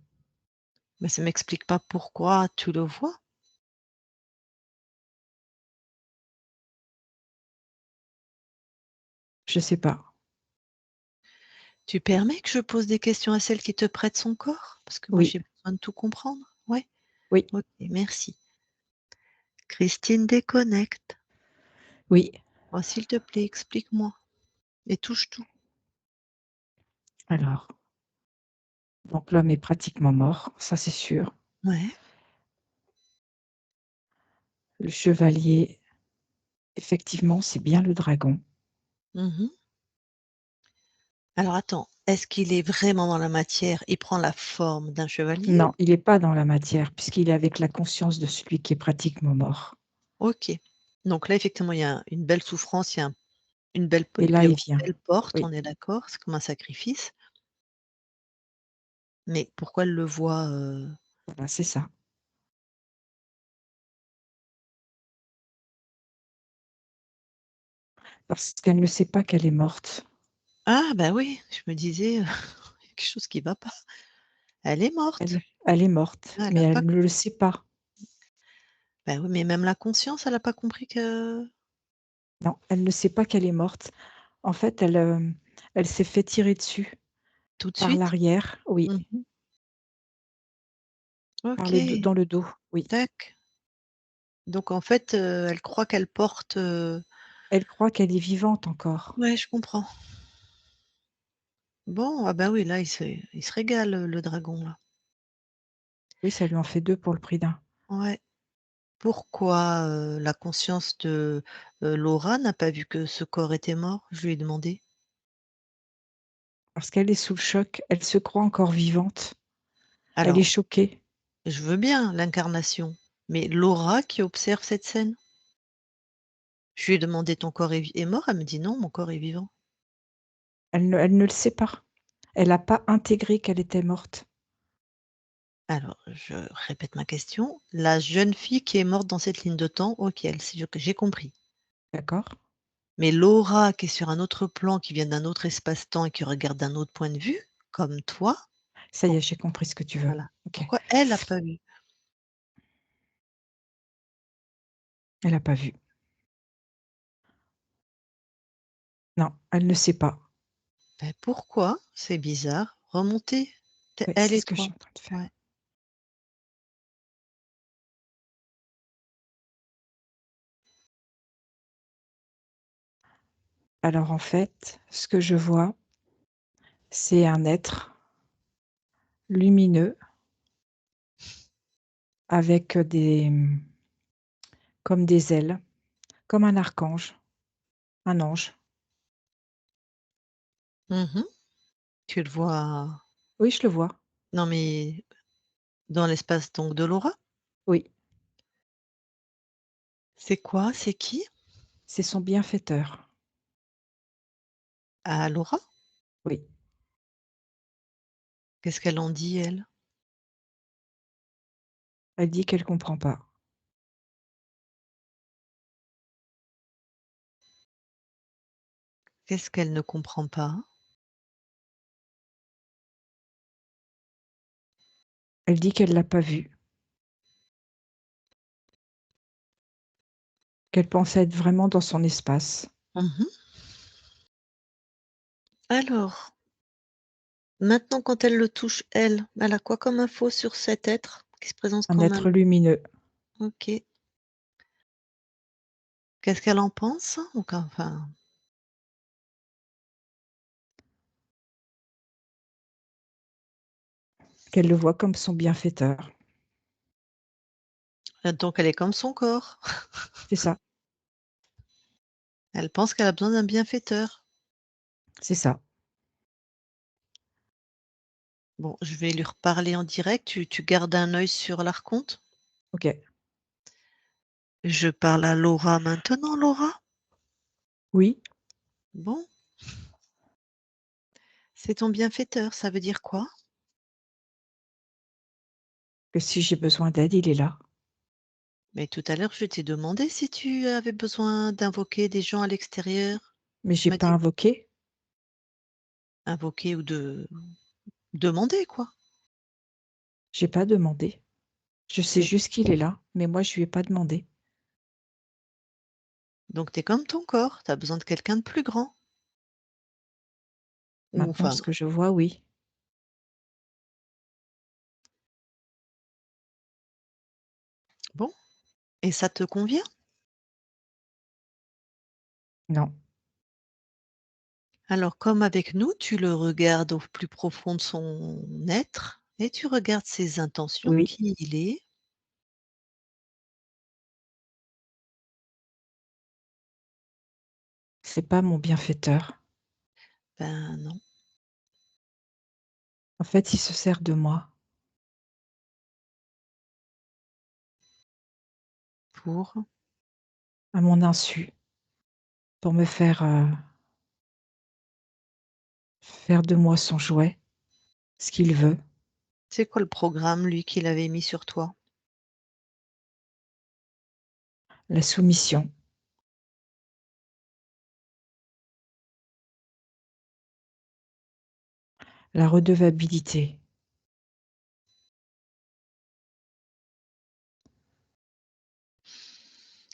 Mais ça m'explique pas pourquoi tu le vois. Je sais pas. Tu permets que je pose des questions à celle qui te prête son corps? Parce que moi Oui, j'ai besoin de tout comprendre. Ouais? oui, OK, merci. Christine déconnecte. oui. Oh s'il te plaît, explique-moi et touche tout. Alors, donc l'homme est pratiquement mort, ça c'est sûr. Ouais. Le chevalier, effectivement, c'est bien le dragon. Mmh. Alors attends, est-ce qu'il est vraiment dans la matière? Il prend la forme d'un chevalier? Non, il est pas dans la matière puisqu'il est avec la conscience de celui qui est pratiquement mort OK. Donc là effectivement il y a une belle souffrance, il y a une belle et il peut là, y il avoir une vient. belle porte, Oui, on est d'accord? C'est comme un sacrifice. Mais pourquoi elle le voit, voilà, c'est ça. Parce qu'elle ne sait pas qu'elle est morte. Ah bah oui, je me disais, il y a quelque chose qui va pas. Elle est morte. Elle est morte, Ah elle mais a pas elle ne le sait pas. bah oui, mais même la conscience, elle a pas compris que Non, elle ne sait pas qu'elle est morte. En fait, elle s'est fait tirer dessus tout de par suite? l'arrière, oui, Mmh mh. par le dos OK, dans le dos, oui. tac. Donc en fait, elle croit qu'elle porte, Elle croit qu'elle est vivante encore. ouais, je comprends. Bon, ah bah oui, là, il se régale, le dragon, là. Oui, ça lui en fait 2 pour le prix d'un. Ouais. Pourquoi, la conscience de, Laura n'a pas vu que ce corps était mort? Je lui ai demandé. Parce qu'elle est sous le choc, elle se croit encore vivante. Elle est Alors, choquée. je veux bien l'incarnation, mais Laura qui observe cette scène? Je lui ai demandé: «Ton corps est mort?» Elle me dit: «Non, mon corps est vivant». Elle ne le sait pas. Elle n'a pas intégré qu'elle était morte, Alors, je répète ma question. La jeune fille qui est morte dans cette ligne de temps, OK, elle c'est j'ai compris. d'accord? Mais Laura qui est sur un autre plan, qui vient d'un autre espace-temps et qui regarde d'un autre point de vue, comme toi, Ça y pour est, j'ai compris ce que tu veux. voilà. OK. Pourquoi elle a pas vu? Elle a pas vu. Non, elle ne sait pas. Beh, pourquoi? C'est bizarre. Remontez, t Oui, elle c'est et ce que je toi. suis en train de faire. Ouais. Alors en fait, ce que je vois, c'est un être lumineux avec comme des ailes, comme un archange, un ange. Mmh. Tu le vois Oui, je le vois. non, mais dans l'espace donc de l'aura? Oui, C'est quoi? C'est qui? c'est son bienfaiteur. À l'aura? Oui. Qu'est-ce qu'elle en dit elle? Elle dit qu'elle comprend pas. Qu'est-ce qu'elle ne comprend pas? Elle dit qu'elle l'a pas vu, qu'elle pense être vraiment dans son espace. Mmh. Alors, maintenant quand elle le touche elle, elle a quoi comme info sur cet être qui se présente Un comme un être lumineux. OK. Qu'est-ce qu'elle en pense? Donc enfin, Qu'elle le voit comme son bienfaiteur. donc elle est comme son corps. C'est ça, Elle pense qu'elle a besoin d'un bienfaiteur. c'est ça. Bon, je vais lui reparler en direct, tu gardes un œil sur l'archonte? OK. Je parle à Laura maintenant, Laura? Oui, Bon, c'est ton bienfaiteur, ça veut dire quoi? que si j'ai besoin d'aide, il est là. Mais tout à l'heure, je t'ai demandé si tu avais besoin d'invoquer des gens à l'extérieur. Mais Tu j'ai m'as pas dit invoqué, invoquer ou de demander, quoi. j'ai pas demandé. Je sais C'est juste qu'il est là, mais moi je lui ai pas demandé. donc tu es comme ton corps, tu as besoin de quelqu'un de plus grand. Ou Maintenant, enfin, ce que je vois, oui. bon, et ça te convient? Non. Alors comme avec nous, tu le regardes au plus profond de son être et tu regardes ses intentions, Oui, qui il est. c'est pas mon bienfaiteur. Ben non, En fait, il se sert de moi, pour à mon insu, pour me faire de moi son jouet, ce qu'il veut, c'est quoi le programme, lui, qu'il avait mis sur toi? la soumission, la redevabilité.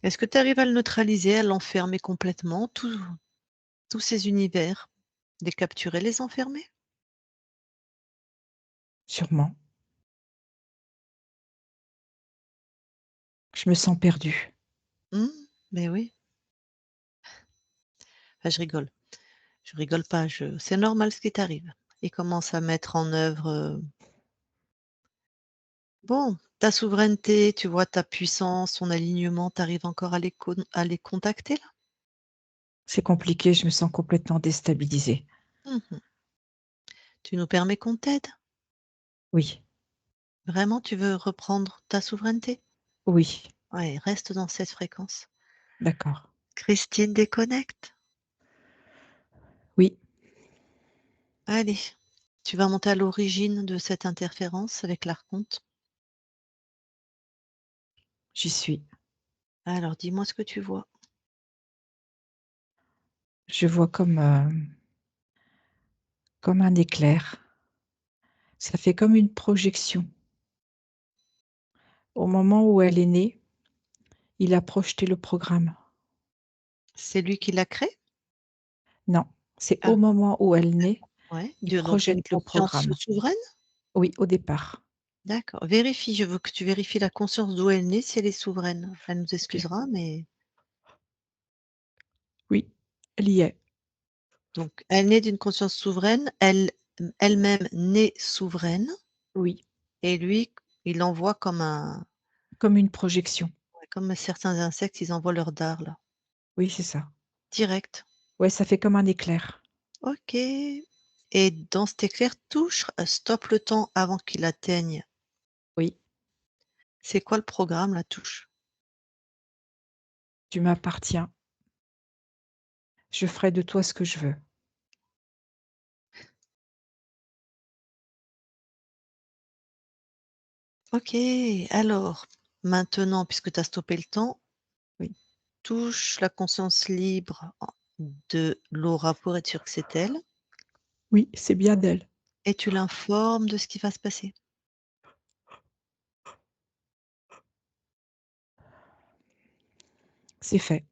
Est-ce que tu arrives à le neutraliser, à l'enfermer complètement, tous ces univers? Les capturer, les enfermer? Sûrement. Je me sens perdue. Mmh, mais oui. Enfin, je rigole pas, c'est normal ce qui t'arrive. Il commence à mettre en œuvre, bon, ta souveraineté, tu vois ta puissance, ton alignement, tu arrives encore à les contacter là? C'est compliqué, je me sens complètement déstabilisée. Mmh. Tu nous permets qu'on t'aide? Oui, Vraiment, tu veux reprendre ta souveraineté? oui, Ouais, reste dans cette fréquence. d'accord. Christine déconnecte. Oui, Allez, tu vas monter à l'origine de cette interférence avec l'archonte. j'y suis. Alors dis-moi ce que tu vois. Je vois comme un éclair. Ça fait comme une projection. Au moment où elle est née, il a projeté le programme. C'est lui qui l'a créé? Non, c'est au Ah, moment où elle naît, ouais, il donc une projette le conscience programme. souveraine? Oui, au départ. D'accord. Vérifie, je veux que tu vérifies la conscience d'où elle naît, si elle est souveraine. Elle nous OK. excusera, mais Oui, elle y est. donc elle naît d'une conscience souveraine, elle-même née souveraine Oui, et lui, il l'envoie comme une projection. ouais, comme certains insectes, ils envoient leur dard là, Oui, c'est ça. direct. Ouais, ça fait comme un éclair. OK. Et dans cet éclair, touche, stop le temps avant qu'il atteigne. Oui, C'est quoi le programme, la touche? tu m'appartiens. Je ferai de toi ce que je veux. OK, alors, maintenant, puisque tu as stoppé le temps, Oui. touche la conscience libre de Laura pour être sûr que c'est elle Oui, c'est bien d'elle. et tu l'informes de ce qui va se passer. C'est fait.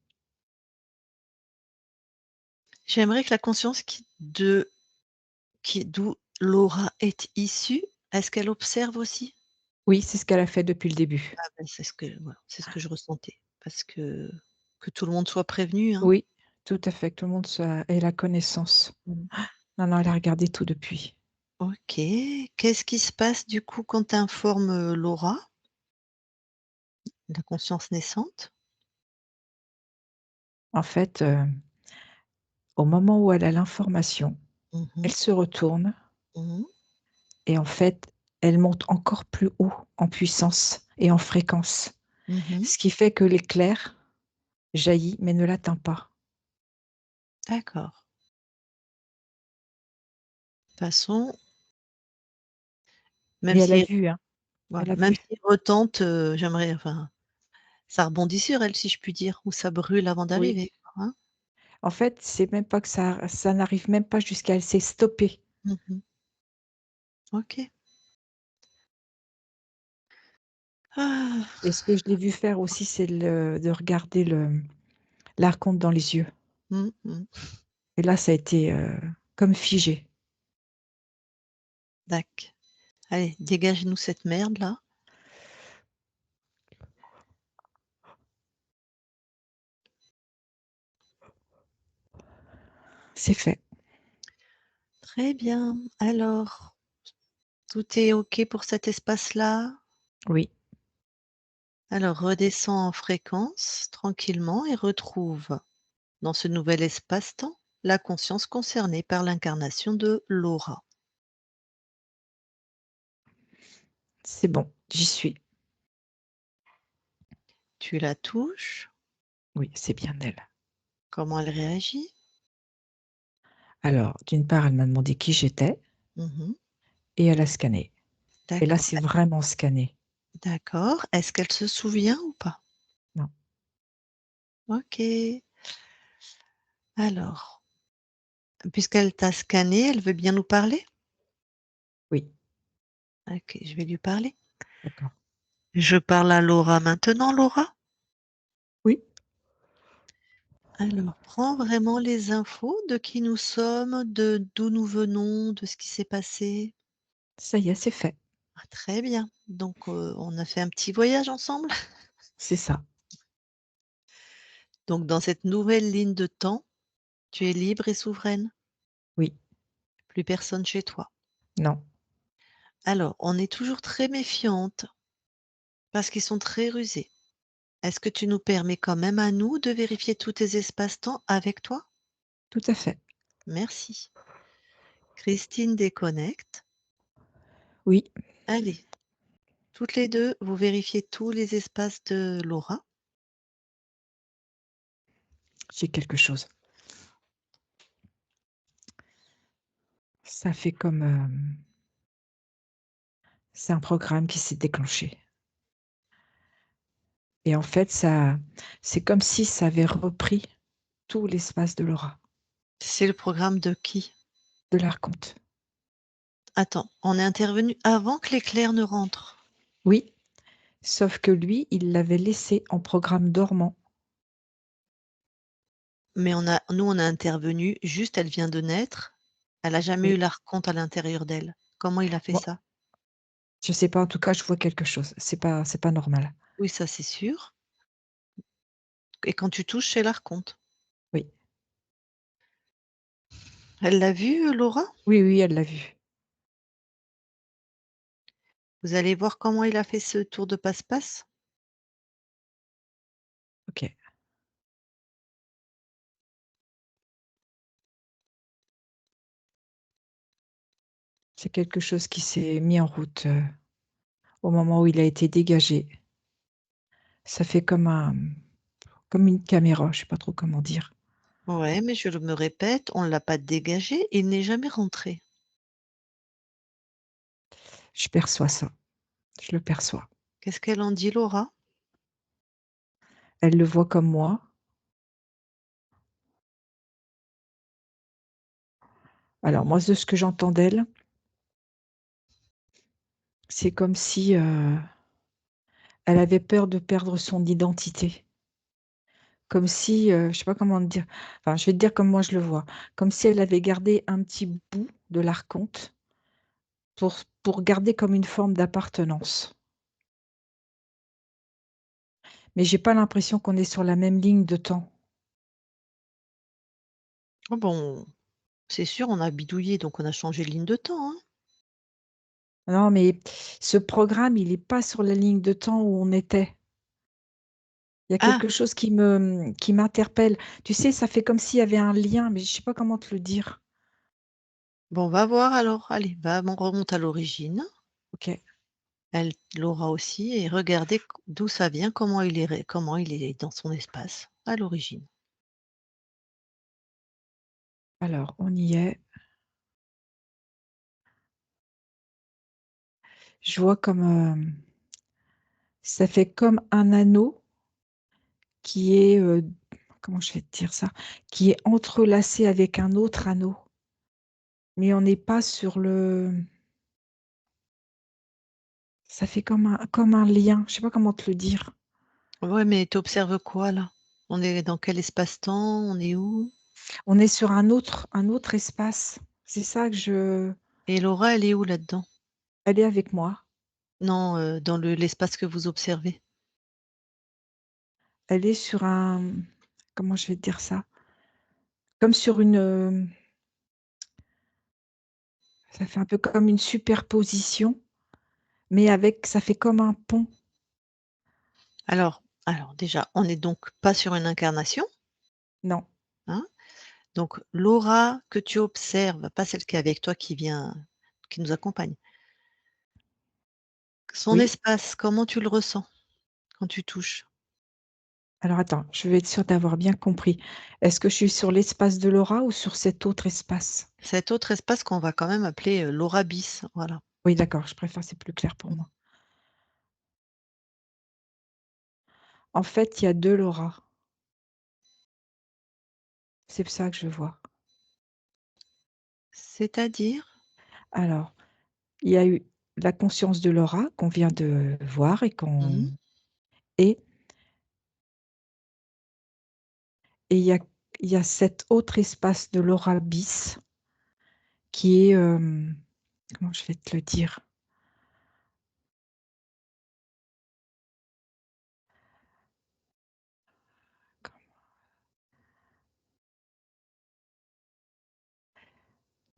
J'aimerais que la conscience d'où Laura est issue, est-ce qu'elle observe aussi? Oui, c'est ce qu'elle a fait depuis le début. Ah ben, c'est ce que je ressentais parce que tout le monde soit prévenu, hein. Oui, tout à fait, que tout le monde soit ait la connaissance. Mmh. Non, non, elle a regardé tout depuis. OK. Qu'est-ce qui se passe du coup quand tu informes, Laura, la conscience naissante? En fait, au moment où elle a l'information, Mmh mh. elle se retourne Mmh. et en fait, elle monte encore plus haut en puissance et en fréquence. Mmh. Ce qui fait que l'éclair jaillit mais ne l'atteint pas. D'accord. De toute façon, même Mais elle a si vu, hein, voilà, elle a même vu. s'il retente, j'aimerais enfin, ça rebondit sur elle, si je puis dire, ou ça brûle avant Oui. d'arriver, quoi, hein? En fait, c'est même pas que ça n'arrive même pas jusqu'à elle s'est stoppée. Mmh mh. OK. Ah! Et ce que je l'ai vu faire aussi, c'est de regarder l'archonte dans les yeux. Mmh mh. Et là, ça a été, comme figé. Dac. Allez, dégage-nous cette merde là. C'est fait. Très bien. Alors, tout est OK pour cet espace-là? Oui, Alors redescends en fréquence tranquillement et retrouve dans ce nouvel espace-temps la conscience concernée par l'incarnation de Laura. c'est bon, j'y suis. Tu la touches, Oui, c'est bien elle. comment elle réagit? Alors, d'une part, elle m'a demandé qui j'étais Mmh. et elle a scanné. Et là, D'accord. c'est vraiment scanné. D'accord. Est-ce qu'elle se souvient ou pas? Non, OK. Alors, puisqu'elle t'a scanné, elle veut bien nous parler? oui, OK, je vais lui parler. d'accord. Je parle à Laura maintenant, Laura? Oui, Alors, prends vraiment les infos de qui nous sommes, de d'où nous venons, de ce qui s'est passé. ça y est, c'est fait. Ah, très bien. Donc, on a fait un petit voyage ensemble. C'est ça. Donc, dans cette nouvelle ligne de temps, tu es libre et souveraine. Oui, Plus personne chez toi. non, Alors, on est toujours très méfiante parce qu'ils sont très rusés. Est-ce que tu nous permets quand même à nous de vérifier tous tes espaces-temps avec toi? tout à fait. Merci. Christine déconnecte. Oui, Allez, toutes les 2, vous vérifiez tous les espaces de Laura. j'ai quelque chose. Ça fait comme, c'est un programme qui s'est déclenché et en fait, ça c'est comme si ça avait repris tout l'espace de l'aura, C'est le programme de qui? de l'archonte. Attends, on est intervenu avant que l'éclair ne rentre. Oui, sauf que lui, il l'avait laissé en programme dormant. Mais on a intervenu juste, elle vient de naître. Elle a jamais eu Oui, l'archonte à l'intérieur d'elle. Comment il a fait moi, ça? je sais pas, en tout cas, je vois quelque chose. C'est pas normal. Oui, ça c'est sûr. Et quand tu touches, c'est l'archonte. Oui. Elle l'a vu, Laura? Oui, oui, elle l'a vu. Vous allez voir comment il a fait ce tour de passe-passe? OK. C'est quelque chose qui s'est mis en route, au moment où il a été dégagé. Ça fait comme une caméra, je sais pas trop comment dire. Ouais, mais je me répète, on ne l'a pas dégagé, il n'est jamais rentré. Je perçois ça, je le perçois. Qu'est-ce qu'elle en dit, Laura? Elle le voit comme moi. Alors moi, de ce que j'entends d'elle, c'est comme si, elle avait peur de perdre son identité. Comme si, je sais pas comment te dire, enfin, je vais te dire comme moi je le vois. Comme si elle avait gardé un petit bout de l'archonte pour garder comme une forme d'appartenance. Mais j'ai pas l'impression qu'on est sur la même ligne de temps. Oh bon, c'est sûr, on a bidouillé, donc on a changé de ligne de temps, hein. Non, mais ce programme, il est pas sur la ligne de temps où on était. Il y a Ah! quelque chose qui m'interpelle. Tu sais, ça fait comme s'il y avait un lien, mais je sais pas comment te le dire. Bon, va voir alors. Allez, va, on remonte à l'origine. OK. Elle Laura aussi et regardez d'où ça vient, comment il est dans son espace, à l'origine. Alors, on y est. Je vois comme, ça fait comme un anneau qui est, comment je vais te dire ça? Qui est entrelacé avec un autre anneau, mais on n'est pas sur le ça fait comme un lien, je sais pas comment te le dire. Ouais, mais tu observes quoi là? On est dans quel espace-temps? On est où? On est sur un autre espace. C'est ça que je Et Laura, elle est où là-dedans? Elle est avec moi. Non, dans l'espace que vous observez. Elle est sur un comment je vais te dire ça? Comme sur une, ça fait un peu comme une superposition, mais avec ça fait comme un pont. Alors déjà, on n'est donc pas sur une incarnation, Non, hein? Donc Laura que tu observes, pas celle qui est avec toi qui nous accompagne. Son oui. espace, comment tu le ressens quand tu touches? Alors attends, je veux être sûre d'avoir bien compris. Est-ce que je suis sur l'espace de Laura ou sur cet autre espace? Cet autre espace qu'on va quand même appeler, l'aura bis, voilà. Oui, d'accord, je préfère, c'est plus clair pour moi. En fait, il y a 2 Laura. C'est ça que je vois. C'est-à-dire? Alors, il y a eu la conscience de Laura qu'on vient de voir Mmh. et et il y a cet autre espace de Laura bis qui est, comment je vais te le dire?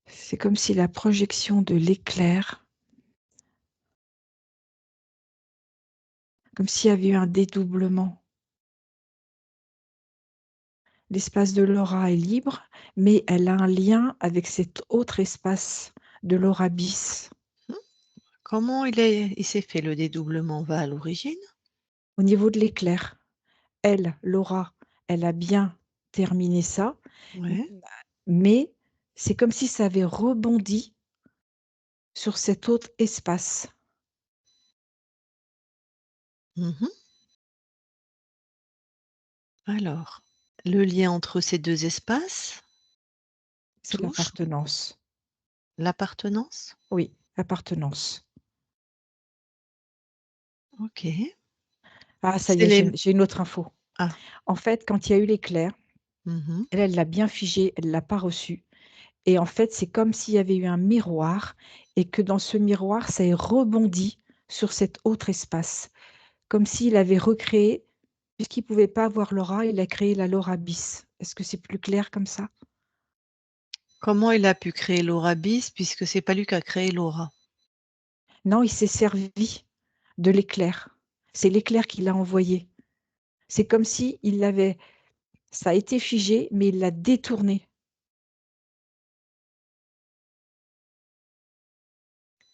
C'est comme si la projection de l'éclair, comme s'il y avait eu un dédoublement. L'espace de l'aura est libre, mais elle a un lien avec cet autre espace de l'aura bis. Mmh. Comment il s'est fait le dédoublement? Va à l'origine. Au niveau de l'éclair, elle, Laura, elle a bien terminé ça, m Ouais. mais c'est comme si ça avait rebondi sur cet autre espace. Mmh. Alors, le lien entre ces 2 espaces C'est touche l'appartenance. l'appartenance? Oui, l'appartenance. OK. Ah ça y C'est est, les j'ai une autre info. ah. En fait, quand il y a eu l'éclair, Mmh. elle, elle l'a bien figé, elle l'a pas reçu. Et en fait, c'est comme s'il y avait eu un miroir et que dans ce miroir, ça ait rebondi sur cet autre espace. Comme s'il avait recréé, puisqu'il ne pouvait pas voir l'aura, il a créé la Laura bis. Est-ce que c'est plus clair comme ça? Comment il a pu créer l'aura bis puisque c'est pas lui qui a créé l'aura? Non, il s'est servi de l'éclair. C'est l'éclair qui l'a envoyé. C'est comme si il l'avait ça a été figé, mais il l'a détourné.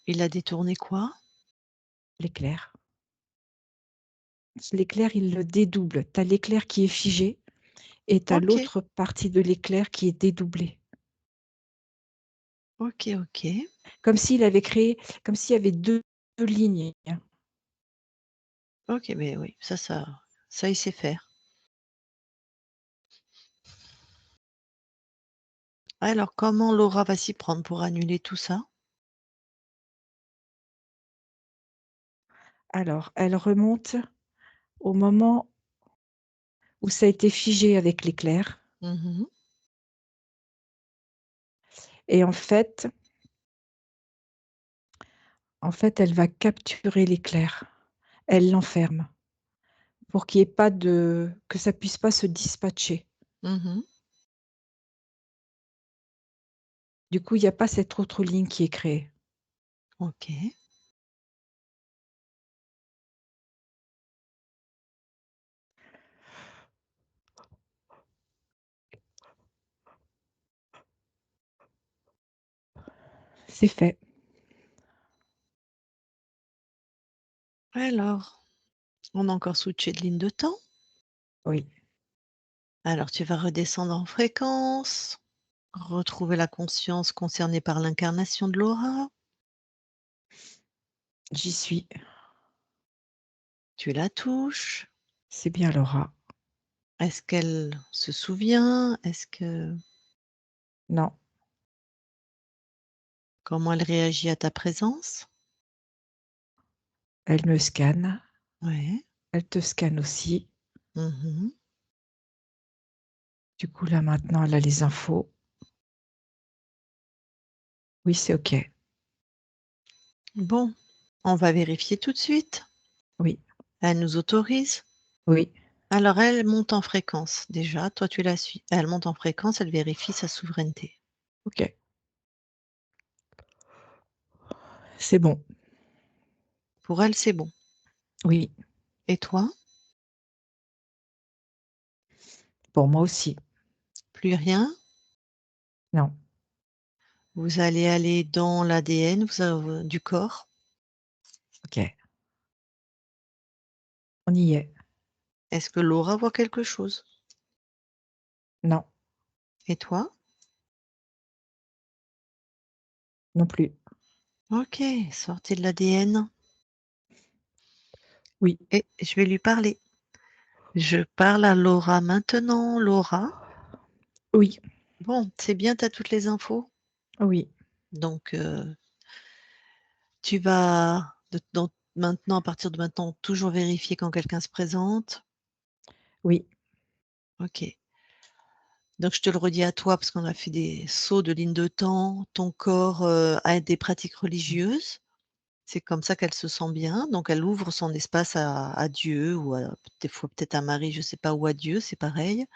Il a détourné quoi? L'éclair. L'éclair, il le dédouble. Tu as l'éclair qui est figé et tu as OK, l'autre partie de l'éclair qui est dédoublée. OK, OK. Comme s'il avait créé comme s'il y avait 2 lignes. OK, mais oui, ça il sait faire. Alors comment Laura va s'y prendre pour annuler tout ça? Alors, elle remonte au moment où ça a été figé avec l'éclair Mmh. et en fait, elle va capturer l'éclair. Elle l'enferme pour qu'il y ait pas que ça puisse pas se dispatcher. Mmh. Du coup, il y a pas cette autre ligne qui est créée. OK. C'est fait. Alors, on a encore switché de ligne de temps. Oui, Alors tu vas redescendre en fréquence, retrouver la conscience concernée par l'incarnation de Laura. j'y suis. Tu la touches. C'est bien Laura. Est-ce qu'elle se souvient? Est-ce que Non, comment elle réagit à ta présence? elle me scanne, Ouais. elle te scanne aussi. Mmh. Du coup, là, maintenant, elle a les infos. Oui, c'est OK. Bon, on va vérifier tout de suite. Oui, Elle nous autorise. oui, Alors elle monte en fréquence déjà, toi tu la suis. Elle monte en fréquence, elle vérifie sa souveraineté. OK. C'est bon. Pour elle, c'est bon. Oui, Et toi? pour moi aussi. Plus rien? Non, Vous allez aller dans l'ADN du corps. OK. On y est. Est-ce que Laura voit quelque chose? Non, Et toi? non plus. OK, sortez de l'ADN Oui, et je vais lui parler. Je parle à Laura maintenant. Laura, oui, bon, c'est bien, tu as toutes les infos. oui, Donc, tu vas maintenant, à partir de maintenant, toujours vérifier quand quelqu'un se présente. oui, OK. Donc je te le redis à toi parce qu'on a fait des sauts de ligne de temps. Ton corps, a des pratiques religieuses. C'est comme ça qu'elle se sent bien, donc elle ouvre son espace à Dieu ou à des fois peut-être à Marie, je sais pas, ou à Dieu, c'est pareil.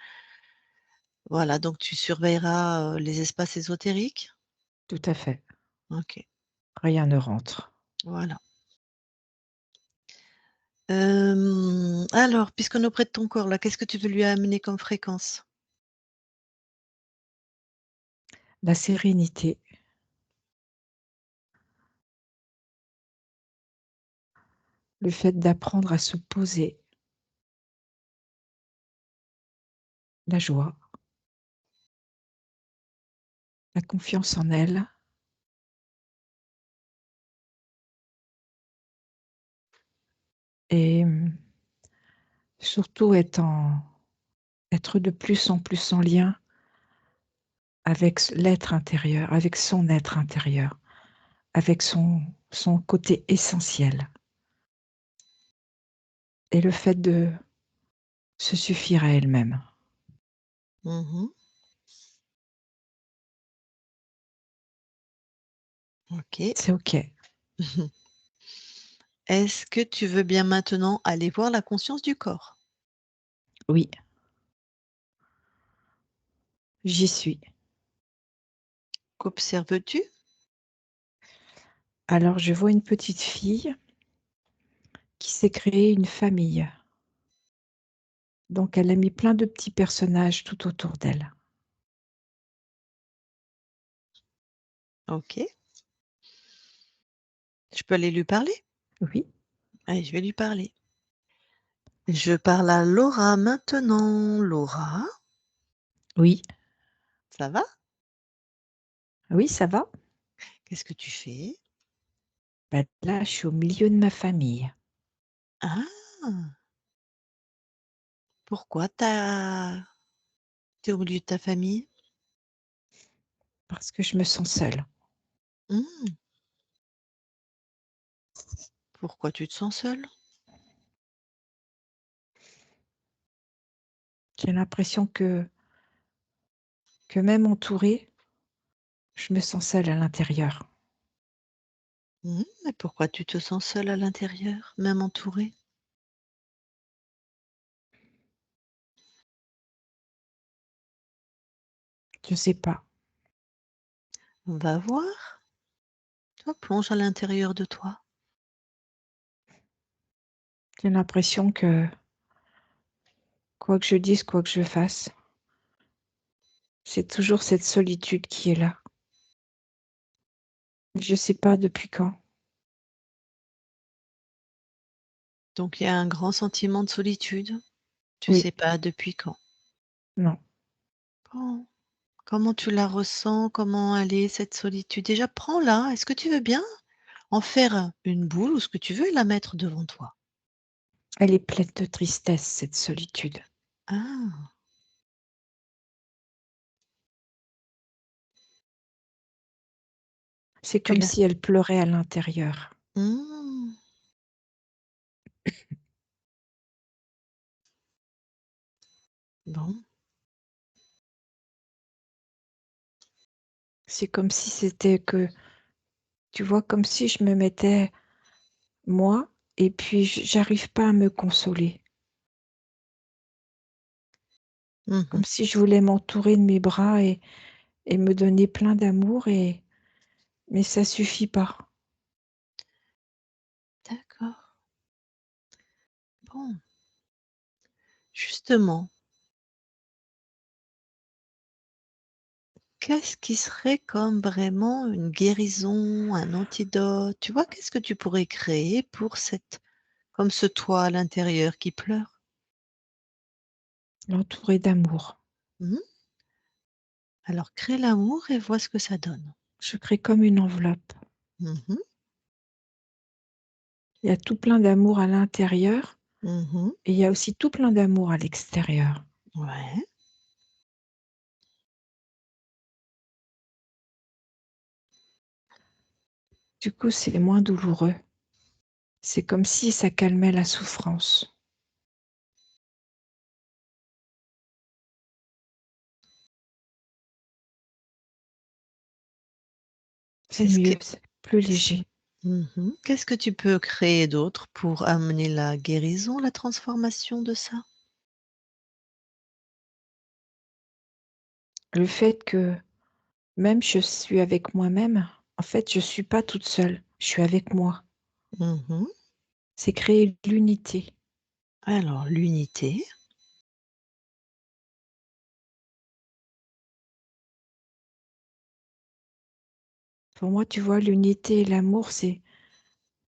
Voilà, donc tu surveilleras, les espaces ésotériques? tout à fait. OK, Rien ne rentre. voilà. Alors puisqu'on est auprès de ton corps là, qu'est-ce que tu veux lui amener comme fréquence? La sérénité, le fait d'apprendre à se poser, la joie, la confiance en elle et surtout être de plus en plus en lien avec l'être intérieur, avec son être intérieur, avec son côté essentiel et le fait de se suffire à elle-même. Mmh. OK. C'est OK. Est-ce que tu veux bien maintenant aller voir la conscience du corps? Oui, j'y suis. Qu'observes-tu? Alors je vois une petite fille qui s'est créée une famille. Donc elle a mis plein de petits personnages tout autour d'elle. OK. Je peux aller lui parler? Oui, Allez, je vais lui parler. Je parle à Laura maintenant. Laura, oui, ça va? oui, ça va. Qu'est-ce que tu fais? Bah, là, je suis au milieu de ma famille Ah! Pourquoi t'es au milieu de ta famille? parce que je me sens seule. Mmh. Pourquoi tu te sens seule? J'ai l'impression que même entourée, je me sens seule à l'intérieur. Mmh, mais pourquoi tu te sens seule à l'intérieur, même entourée? Je sais pas. Va voir. Toi, plonge à l'intérieur de toi. J'ai l'impression que quoi que je dise, quoi que je fasse, c'est toujours cette solitude qui est là. Je sais pas depuis quand. Donc il y a un grand sentiment de solitude. Tu Oui, sais pas depuis quand. non. Bon, comment tu la ressens? Comment elle est cette solitude? Déjà prends-la. Est-ce que tu veux bien en faire une boule ou ce que tu veux et la mettre devant toi? Elle est pleine de tristesse, cette solitude. Ah, C'est tu comme l'as si elle pleurait à l'intérieur. mmh, bon. C'est comme si c'était que tu vois, comme si je me mettais moi et puis j'arrive pas à me consoler. Mmh. Comme si je voulais m'entourer de mes bras et me donner plein d'amour mais ça suffit pas. D'accord. Bon, justement, qu'est-ce qui serait comme vraiment une guérison, un antidote? Tu vois, qu'est-ce que tu pourrais créer pour cette comme ce toi à l'intérieur qui pleure? L'entourer d'amour. Mmh. Alors crée l'amour et vois ce que ça donne. Je crée comme une enveloppe. Mmh. Il y a tout plein d'amour à l'intérieur Mmh. et il y a aussi tout plein d'amour à l'extérieur. Ouais. Du coup, c'est moins douloureux. C'est comme si ça calmait la souffrance. C'est Qu'est-ce que mieux, c'est plus qu'est-ce léger. qu'est-ce que tu peux créer d'autre pour amener la guérison, la transformation de ça? Le fait que même je suis avec moi-même, en fait, je suis pas toute seule, je suis avec moi. Mmh. C'est créer l'unité. Alors l'unité. Pour moi, tu vois, l'unité et l'amour, c'est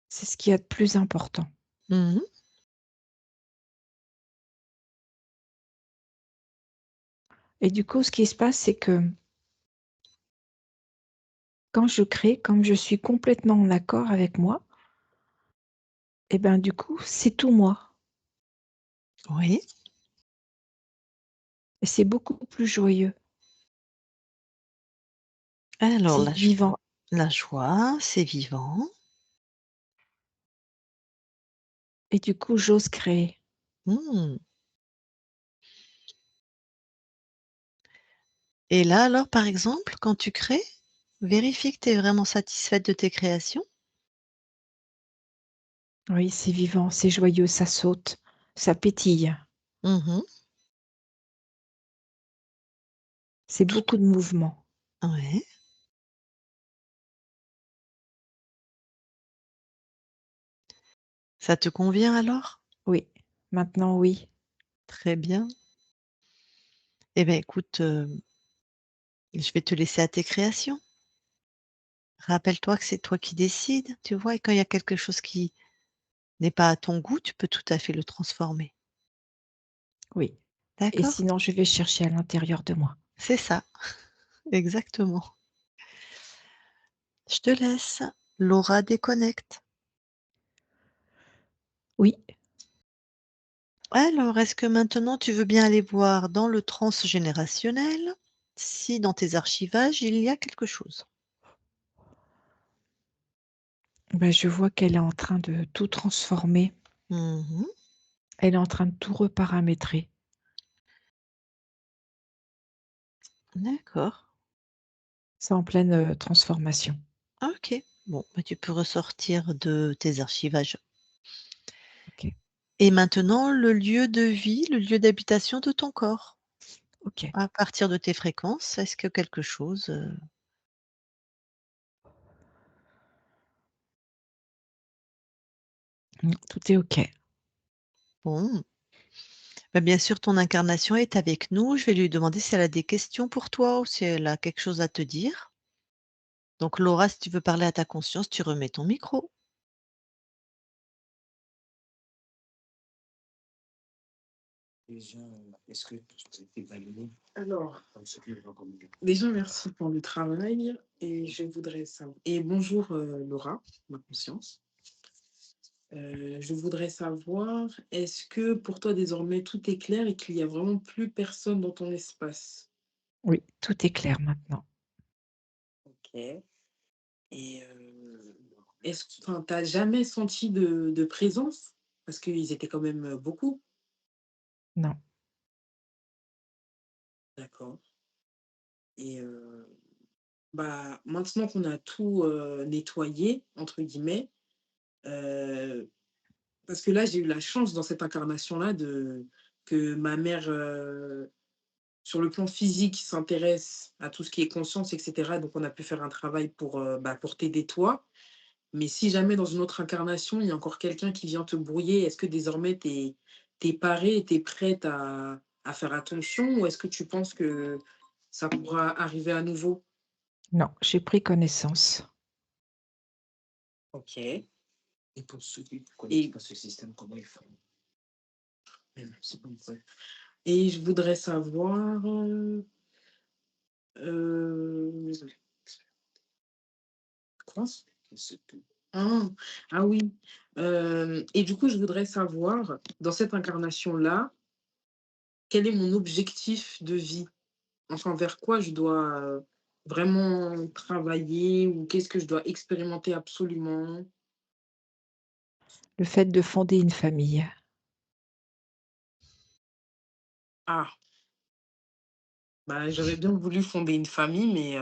ce qu'il y a de plus important. Mmh. Et du coup, ce qui se passe, c'est que quand je crée, comme je suis complètement en accord avec moi, et ben, du coup, c'est tout moi Oui. et c'est beaucoup plus joyeux, Alors c'est vivant la joie, c'est vivant. et du coup, j'ose créer. Mmh. Et là alors, par exemple, quand tu crées, vérifie que tu es vraiment satisfaite de tes créations. Oui, c'est vivant, c'est joyeux, ça saute, ça pétille, Mmh. c'est Tout beaucoup de mouvement. ouais. Ça te convient alors? Oui, maintenant oui. Très bien. Eh bien écoute, je vais te laisser à tes créations. Rappelle-toi que c'est toi qui décides, tu vois? Et quand il y a quelque chose qui n'est pas à ton goût, tu peux tout à fait le transformer. Oui, et D'accord? sinon je vais chercher à l'intérieur de moi. C'est ça, exactement. Je te laisse. Laura déconnecte. Oui, Alors, est-ce que maintenant tu veux bien aller voir dans le transgénérationnel si dans tes archivages il y a quelque chose? bah, je vois qu'elle est en train de tout transformer. Mmh. Elle est en train de tout reparamétrer. D'accord. C'est en pleine, transformation. OK. Bon, bah, tu peux ressortir de tes archivages. OK, Et maintenant, le lieu de vie, le lieu d'habitation de ton corps. OK. À partir de tes fréquences, est-ce que quelque chose, Tout est OK. bon, bah, bien sûr ton incarnation est avec nous. Je vais lui demander si elle a des questions pour toi ou si elle a quelque chose à te dire. Donc Laura, si tu veux parler à ta conscience, tu remets ton micro. Alors, déjà, merci pour le travail et je voudrais savoir. Et bonjour Laura, ma conscience. Je voudrais savoir, est-ce que pour toi désormais tout est clair et qu'il y a vraiment plus personne dans ton espace? Oui, tout est clair maintenant. Ok. Et est-ce que enfin, t'as jamais senti de présence? Parce qu'ils étaient quand même beaucoup. Non, D'accord. Et bah, maintenant qu'on a tout nettoyé, entre guillemets, euh, parce que là, j'ai eu la chance dans cette incarnation-là que ma mère, sur le plan physique, s'intéresse à tout ce qui est conscience, etc. Donc, on a pu faire un travail bah, pour t'aider toi. Mais si jamais dans une autre incarnation, il y a encore quelqu'un qui vient te brouiller, est-ce que désormais t'es parée et t'es prête à faire attention ou est-ce que tu penses que ça pourra arriver à nouveau? non, j'ai pris connaissance. Ok. Et pour ceux qui ne connaissent pas ce système, comment ils font? Mais non, c'est pas vrai. Et je voudrais savoir, euh, quoi? Ah, ah oui. Et du coup, je voudrais savoir, dans cette incarnation-là, quel est mon objectif de vie? Enfin, vers quoi je dois vraiment travailler ou qu'est-ce que je dois expérimenter absolument? Le fait de fonder une famille. Ah, bah, j'aurais bien voulu fonder une famille, mais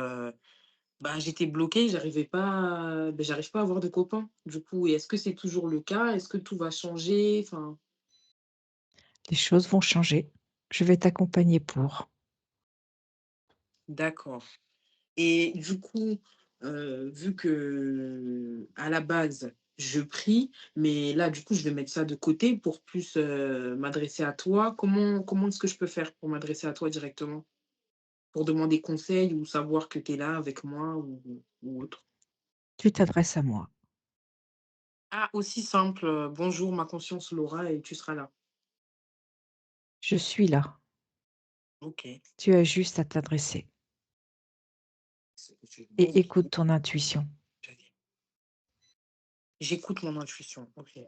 bah, j'étais bloquée, j'arrive pas à avoir de copains. Du coup, et est-ce que c'est toujours le cas? Est-ce que tout va changer? Enfin, Les choses vont changer. Je vais t'accompagner pour. d'accord. Et du coup, vu que à la base, je prie, mais là, du coup, je vais mettre ça de côté pour plus m'adresser à toi. Comment est-ce que je peux faire pour m'adresser à toi directement? Pour demander conseil ou savoir que tu es là avec moi ou autre? Tu t'adresses à moi. Ah, aussi simple, bonjour, ma conscience Laura, et tu seras là. Je suis là. Ok. Tu as juste à t'adresser et Ok. écoute ton intuition. J'écoute mon intuition. Ok.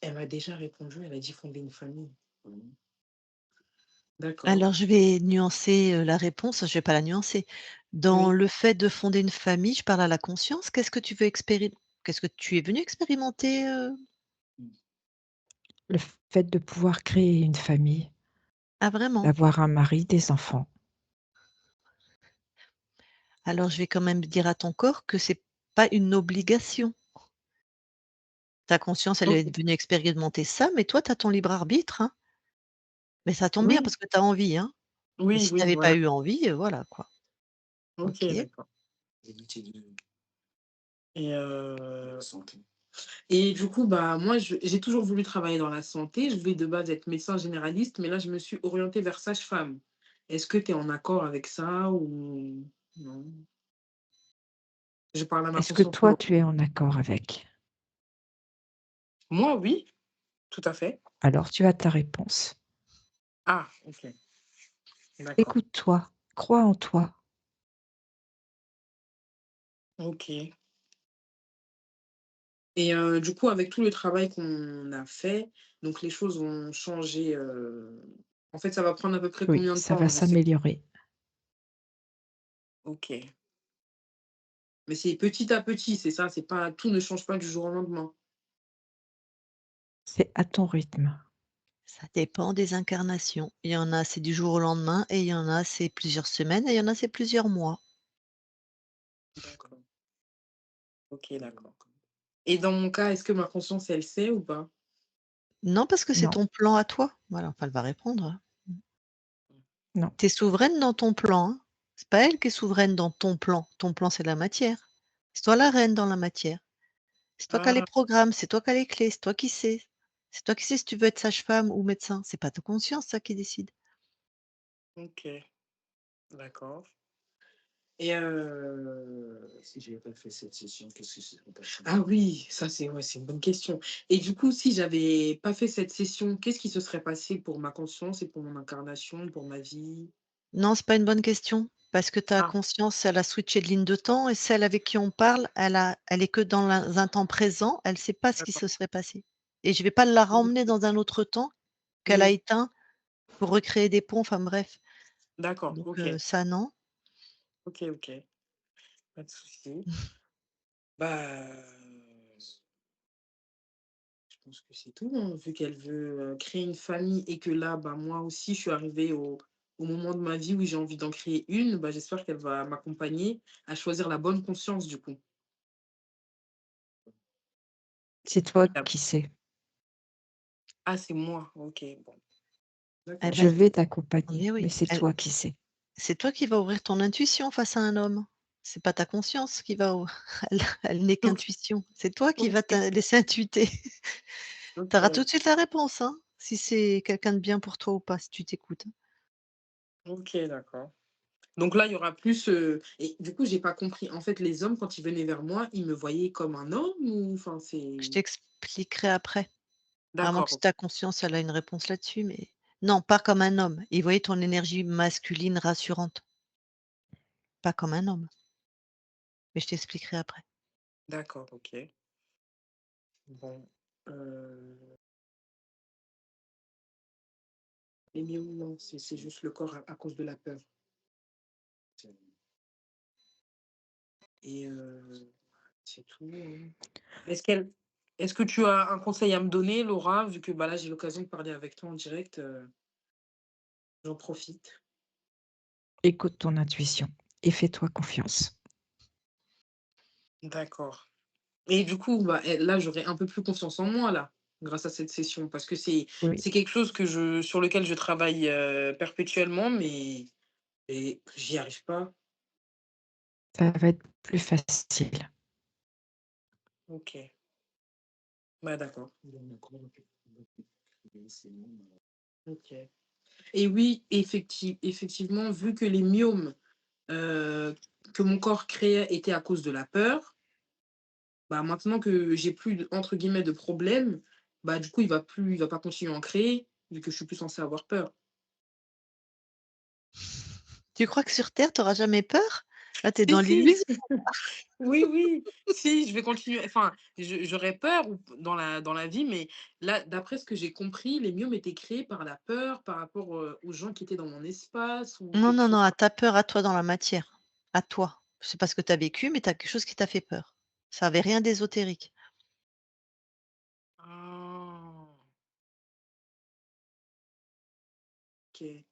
Elle m'a déjà répondu, elle a dit fonder une famille. D'accord. Alors je vais nuancer, la réponse, je vais pas la nuancer. Dans Oui. le fait de fonder une famille, je parle à la conscience. Qu'est-ce que tu es venu expérimenter, Le fait de pouvoir créer une famille, Ah vraiment? d'avoir un mari, des enfants. Alors je vais quand même dire à ton corps que c'est pas une obligation. Ta conscience, elle Ok. est venue expérimenter ça, mais toi, tu as ton libre arbitre, hein. Mais ça tombe bien Oui, parce que tu as envie, hein. Mais oui, si tu oui, avais pas voilà. eu envie, voilà quoi. Ok, OK. d'accord. Et, et du coup, bah, moi, j'ai toujours voulu travailler dans la santé. Je voulais de base être médecin généraliste, mais là, je me suis orientée vers sage-femme. Est-ce que tu es en accord avec ça ou... Non. Je parle à ma Est-ce que conscience toi, non. tu es en accord avec? Moi, oui, tout à fait. Alors tu as ta réponse. Ah, OK, d'accord. Écoute-toi, crois en toi. OK. Et du coup, avec tout le travail qu'on a fait, donc les choses vont changer, en fait, ça va prendre à peu près Oui, combien de ça temps? va Je sais s'améliorer. OK. Mais c'est petit à petit, c'est ça? C'est pas tout ne change pas du jour au lendemain? C'est à ton rythme. Ça dépend des incarnations. Il y en a, c'est du jour au lendemain et il y en a, c'est plusieurs semaines et il y en a, c'est plusieurs mois. D'accord. OK, d'accord. Et dans mon cas, est-ce que ma conscience, elle sait ou pas? Non, parce que c'est Non, ton plan à toi. Voilà, enfin, elle va répondre, hein. non. Tu es souveraine dans ton plan, hein. C'est pas elle qui est souveraine dans ton plan. Ton plan, c'est la matière. C'est toi la reine dans la matière. C'est toi qui as les Ah, programmes, c'est toi qui as les clés, c'est toi qui sais. C'est toi qui sais si tu veux être sage-femme ou médecin. C'est pas ta conscience, ça, qui décide. OK, d'accord. Et si j'avais pas fait cette session, qu'est-ce qui se serait passé? Ah oui, ça c'est ouais, c'est une bonne question. Et du coup, si j'avais pas fait cette session, qu'est-ce qui se serait passé pour ma conscience et pour mon incarnation, pour ma vie? Non, c'est pas une bonne question parce que ta Ah, conscience, elle a switché de ligne de temps et celle avec qui on parle, elle est que dans un temps présent, elle sait pas ce qui d'accord. se serait passé et je vais pas la Mmh. ramener dans un autre temps qu'elle a Mmh. éteint pour recréer des ponts, enfin bref. D'accord, Donc OK. ça non. OK, OK. Pas de souci. Bah, je pense que c'est tout, hein, vu qu'elle veut, créer une famille et que là, bah, moi aussi, je suis arrivée au moment de ma vie où j'ai envie d'en créer une, bah, j'espère qu'elle va m'accompagner à choisir la bonne conscience, du coup. C'est toi Ah, qui sais. ah, c'est moi, OK, bon, Elle d'accord. va Je vais t'accompagner, mais mais oui, c'est toi qui sais. c'est toi qui vas ouvrir ton intuition face à un homme. C'est pas ta conscience qui va ouvrir. Elle n'est OK, qu'intuition. C'est toi qui vas te OK, laisser intuiter. Tu auras tout OK, de suite la réponse, hein, si c'est quelqu'un de bien pour toi ou pas, si tu t'écoutes, hein. OK, d'accord. Donc là, il y aura plus, et du coup, j'ai pas compris. En fait, les hommes, quand ils venaient vers moi, ils me voyaient comme un homme ou enfin, Je c'est t'expliquerai après. À moins que d'accord, ta conscience, elle a une réponse là-dessus, mais non, pas comme un homme. Ils voyaient ton énergie masculine rassurante, pas comme un homme, mais je t'expliquerai après. d'accord, OK. Bon, les miens, non, c'est juste le corps à cause de la peur. Et c'est tout, hein. Est-ce qu'elle est-ce que tu as un conseil à me donner, Laura, vu que, bah, là, j'ai l'occasion de parler avec toi en direct, j'en profite. Écoute ton intuition et fais-toi confiance. D'accord. Et du coup, bah, là, j'aurais un peu plus confiance en moi, là, grâce à cette session, parce que Oui, c'est quelque chose que sur lequel je travaille, perpétuellement, mais j'y arrive pas. ça va être plus facile. OK. Bah, d'accord. OK. Et oui, effectivement, vu que les myomes, heu, que mon corps créait étaient à cause de la peur, bah, maintenant que j'ai plus de entre guillemets «de problème», bah, du coup, il va pas continuer à en créer, vu que je suis plus censée avoir peur. Tu crois que sur terre, tu auras jamais peur? Là, tu es Si, dans si! l'illusion. Oui, oui, si, je vais continuer, enfin, j'aurais peur ou dans la vie, mais là, d'après ce que j'ai compris, les myomes étaient créés par la peur, par rapport, aux gens qui étaient dans mon espace ou Non, quelque non, non, chose à comme ta peur à toi dans la matière, à toi. C'est pas ce que tu as vécu, mais tu as quelque chose qui t'a fait peur. Ça avait rien d'ésotérique. ah! OK.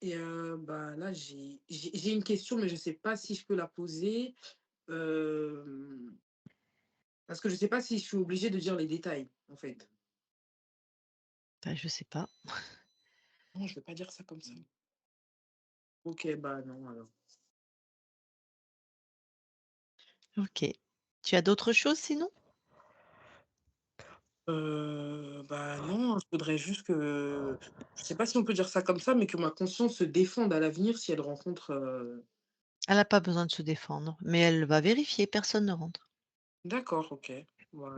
Et bah, là, j'ai une question, mais je sais pas si je peux la poser, hem, parce que je sais pas si je suis obligée de dire les détails, en fait. Bah, je sais pas. Non, je vais pas dire ça comme ça. OK, bah, non, alors. OK. Tu as d'autres choses sinon? Bah, non, je voudrais juste que je sais pas si on peut dire ça comme ça, mais que ma conscience se défende à l'avenir si elle rencontre, Elle a pas besoin de se défendre, mais elle va vérifier, personne ne rentre. D'accord, OK. Bah,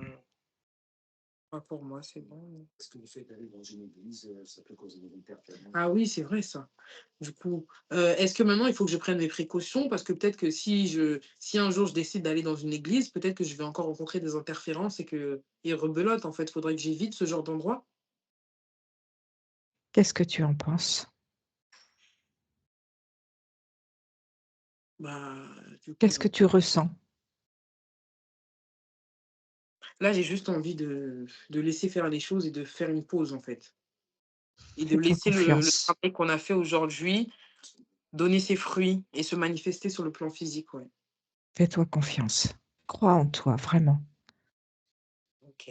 pas pour moi, c'est bon. Parce que le fait d'aller dans une église, ça peut causer des interférences. Ah oui, c'est vrai ça. Du coup, est-ce que maintenant il faut que je prenne mes précautions? Parce que peut-être que si un jour je décide d'aller dans une église, peut-être que je vais encore rencontrer des interférences et rebelote en fait. Faudrait que j'évite ce genre d'endroit? Qu'est-ce que tu en penses? Bah, du coup, Qu'est-ce que tu ressens? là, j'ai juste envie de laisser faire les choses et de faire une pause, en fait. Et de Fais-toi laisser le confiance. travail qu'on a fait aujourd'hui donner ses fruits et se manifester sur le plan physique, ouais. Fais-toi confiance. Crois en toi, vraiment. OK.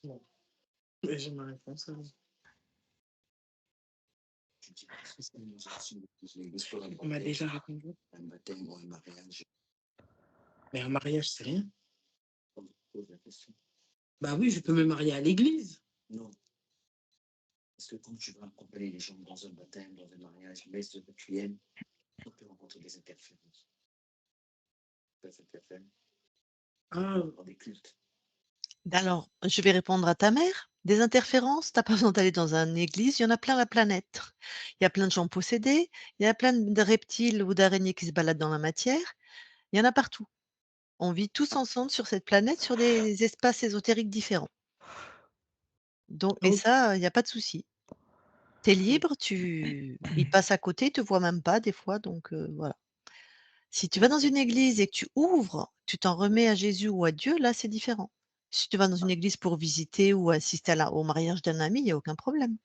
Bon, beh, j'ai ma réponse alors. Je dis, est-ce que c'est une injonction de l'église pour un On m'a baptême, déjà répondu. un baptême ou un mariage? Mais un mariage, c'est rien. On me pose la question. Bah oui, je peux me marier à l'église. Non. Parce que quand tu vas accompagner les gens dans un baptême, dans un mariage, mais ce que tu aimes, on peut rencontrer des interférences. Des interférences Ah, dans des cultes. Alors, je vais répondre à ta mère. Des interférences, t'as pas besoin d'aller dans une église, il y en a plein la planète. Il y a plein de gens possédés, il y a plein de reptiles ou d'araignées qui se baladent dans la matière, il y en a partout. On vit tous ensemble sur cette planète, sur des espaces ésotériques différents. Donc et OK. ça, il y a pas de souci. Tu es libre, ils passent à côté, ils te voient même pas des fois, donc voilà. Si tu vas dans une église et que tu ouvres, tu t'en remets à Jésus ou à Dieu, là, c'est différent. Si tu vas dans une église pour visiter ou assister au mariage d'un ami, il y a aucun problème.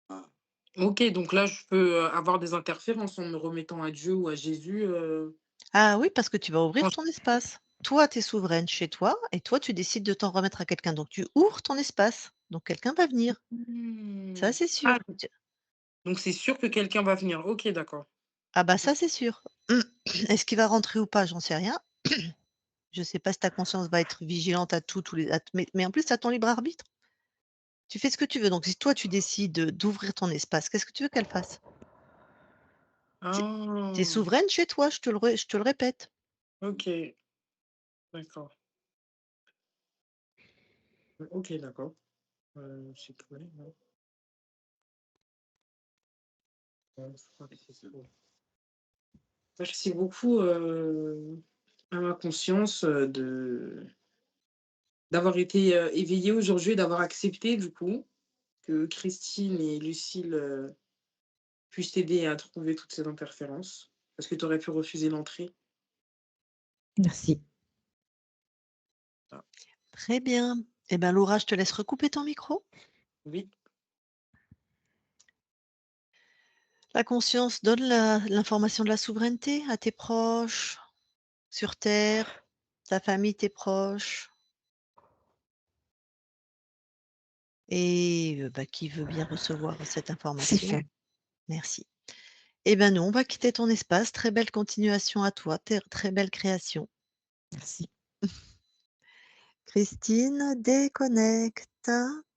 Ah, OK, donc là, je peux, avoir des interférences en me remettant à Dieu ou à Jésus, Ah oui, parce que tu vas quand ouvrir ton espace. Toi, tu es souveraine chez toi et toi, tu décides de t'en remettre à quelqu'un. Donc tu ouvres ton espace. Donc quelqu'un va venir. Ça, mmh. c'est Ah, sûr. donc c'est sûr que quelqu'un va venir. OK, d'accord. Ah bah ça, c'est sûr. Est-ce qu'il va rentrer ou pas? J'en sais rien. Je sais pas si ta conscience va être vigilante à tout, tous les à mais en plus, tu as ton libre arbitre. Tu fais ce que tu veux. Donc si toi, tu décides, d'ouvrir ton espace, qu'est-ce que tu veux qu'elle fasse? Tu es Ah! souveraine chez toi, je te le répète. OK, d'accord. OK, d'accord. C'est clair, ouais. Je crois que c'est tout. Merci beaucoup, à ma conscience, d'avoir été, éveillée aujourd'hui et d'avoir accepté du coup que Christine et Lucille, puissent t'aider à trouver toutes ces interférences. Parce que tu aurais pu refuser l'entrée. Merci. Ah, Très bien. Eh ben, Laura, je te laisse recouper ton micro. oui. La conscience donne l'information de la souveraineté à tes proches, sur terre, ta famille, tes proches et bah, qui veut bien recevoir cette C'est information? fait. Merci. Eh ben, nous, on va quitter ton espace. Très belle continuation à toi, très belle création. Merci. Christine, déconnecte.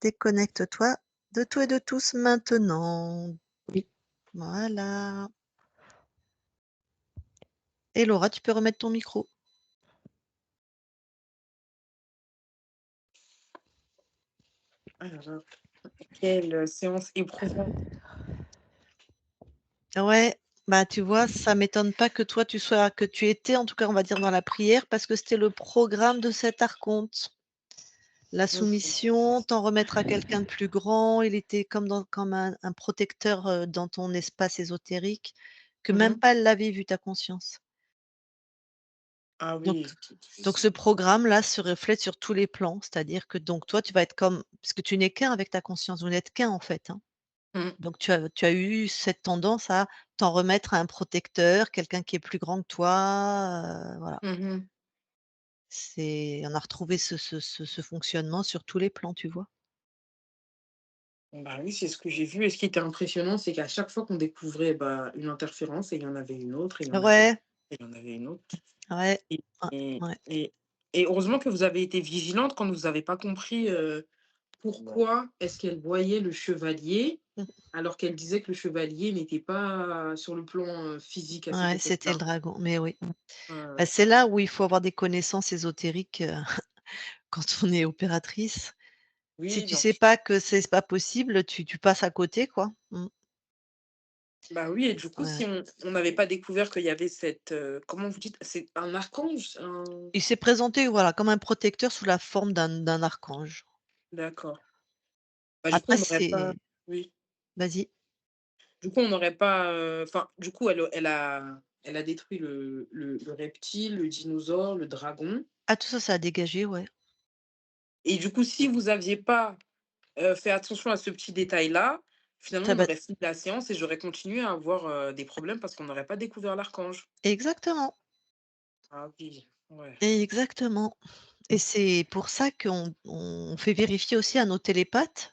Déconnecte-toi de tout et de tous maintenant. Oui. Voilà. Et Laura, tu peux remettre ton micro. Ah là là, quelle, séance éprouvante. Ouais, bah, tu vois, ça m'étonne pas que tu étais, en tout cas, on va dire, dans la prière parce que c'était le programme de cet archonte. La OK. soumission, t'en remettre à quelqu'un de plus grand, il était comme un protecteur, dans ton espace ésotérique, que même Mmh. pas elle l'avait vu ta conscience. Ah Donc oui. c'est donc ce difficile. programme-là se reflète sur tous les plans, c'est-à-dire que donc toi, tu vas être comme parce que tu n'es qu'un avec ta conscience, vous n'êtes qu'un en fait, hein. Mmh. Donc tu as eu cette tendance à t'en remettre à un protecteur, quelqu'un qui est plus grand que toi, voilà. Mmh mh. On a retrouvé ce fonctionnement sur tous les plans, tu vois? Bah oui, c'est ce que j'ai vu et ce qui était impressionnant, c'est qu'à chaque fois qu'on découvrait, bah, une interférence et il y en avait une autre et il y en avait Ouais, et il y en avait une autre ouais, et ouais, et ouais. et et heureusement que vous avez été vigilante quand vous avez pas compris, pourquoi est-ce qu'elle voyait le chevalier Mmh. alors qu'elle disait que le chevalier n'était pas sur le plan, physique à cette Ouais, c'était le époque-là? dragon, mais oui. Ouais, Bah, c'est là où il faut avoir des connaissances ésotériques, quand on est opératrice. Si oui, tu bien sais sûr. pas que c'est pas possible, tu passes à côté, quoi. Mmh. Bah, oui et du coup, Ouais. si on n'avait pas découvert qu'il y avait cette, comment vous dites? C'est un archange? Un Il s'est présenté, voilà, comme un protecteur sous la forme d'un archange. d'accord. Bah, du coup, Après on n'aurait pas c'est oui. vas-y. Du coup, on n'aurait pas, enfin, du coup, elle a détruit le reptile, le dinosaure, le dragon Ah tout ça, ça a dégagé, ouais. et du coup, si vous aviez pas, fait attention à ce petit détail-là, finalement, Ça on va aurait fini la séance et j'aurais continué à avoir, des problèmes parce qu'on n'aurait pas découvert l'archange. exactement, Ah oui, ouais. exactement. Et c'est pour ça qu'on fait vérifier aussi à nos télépathes,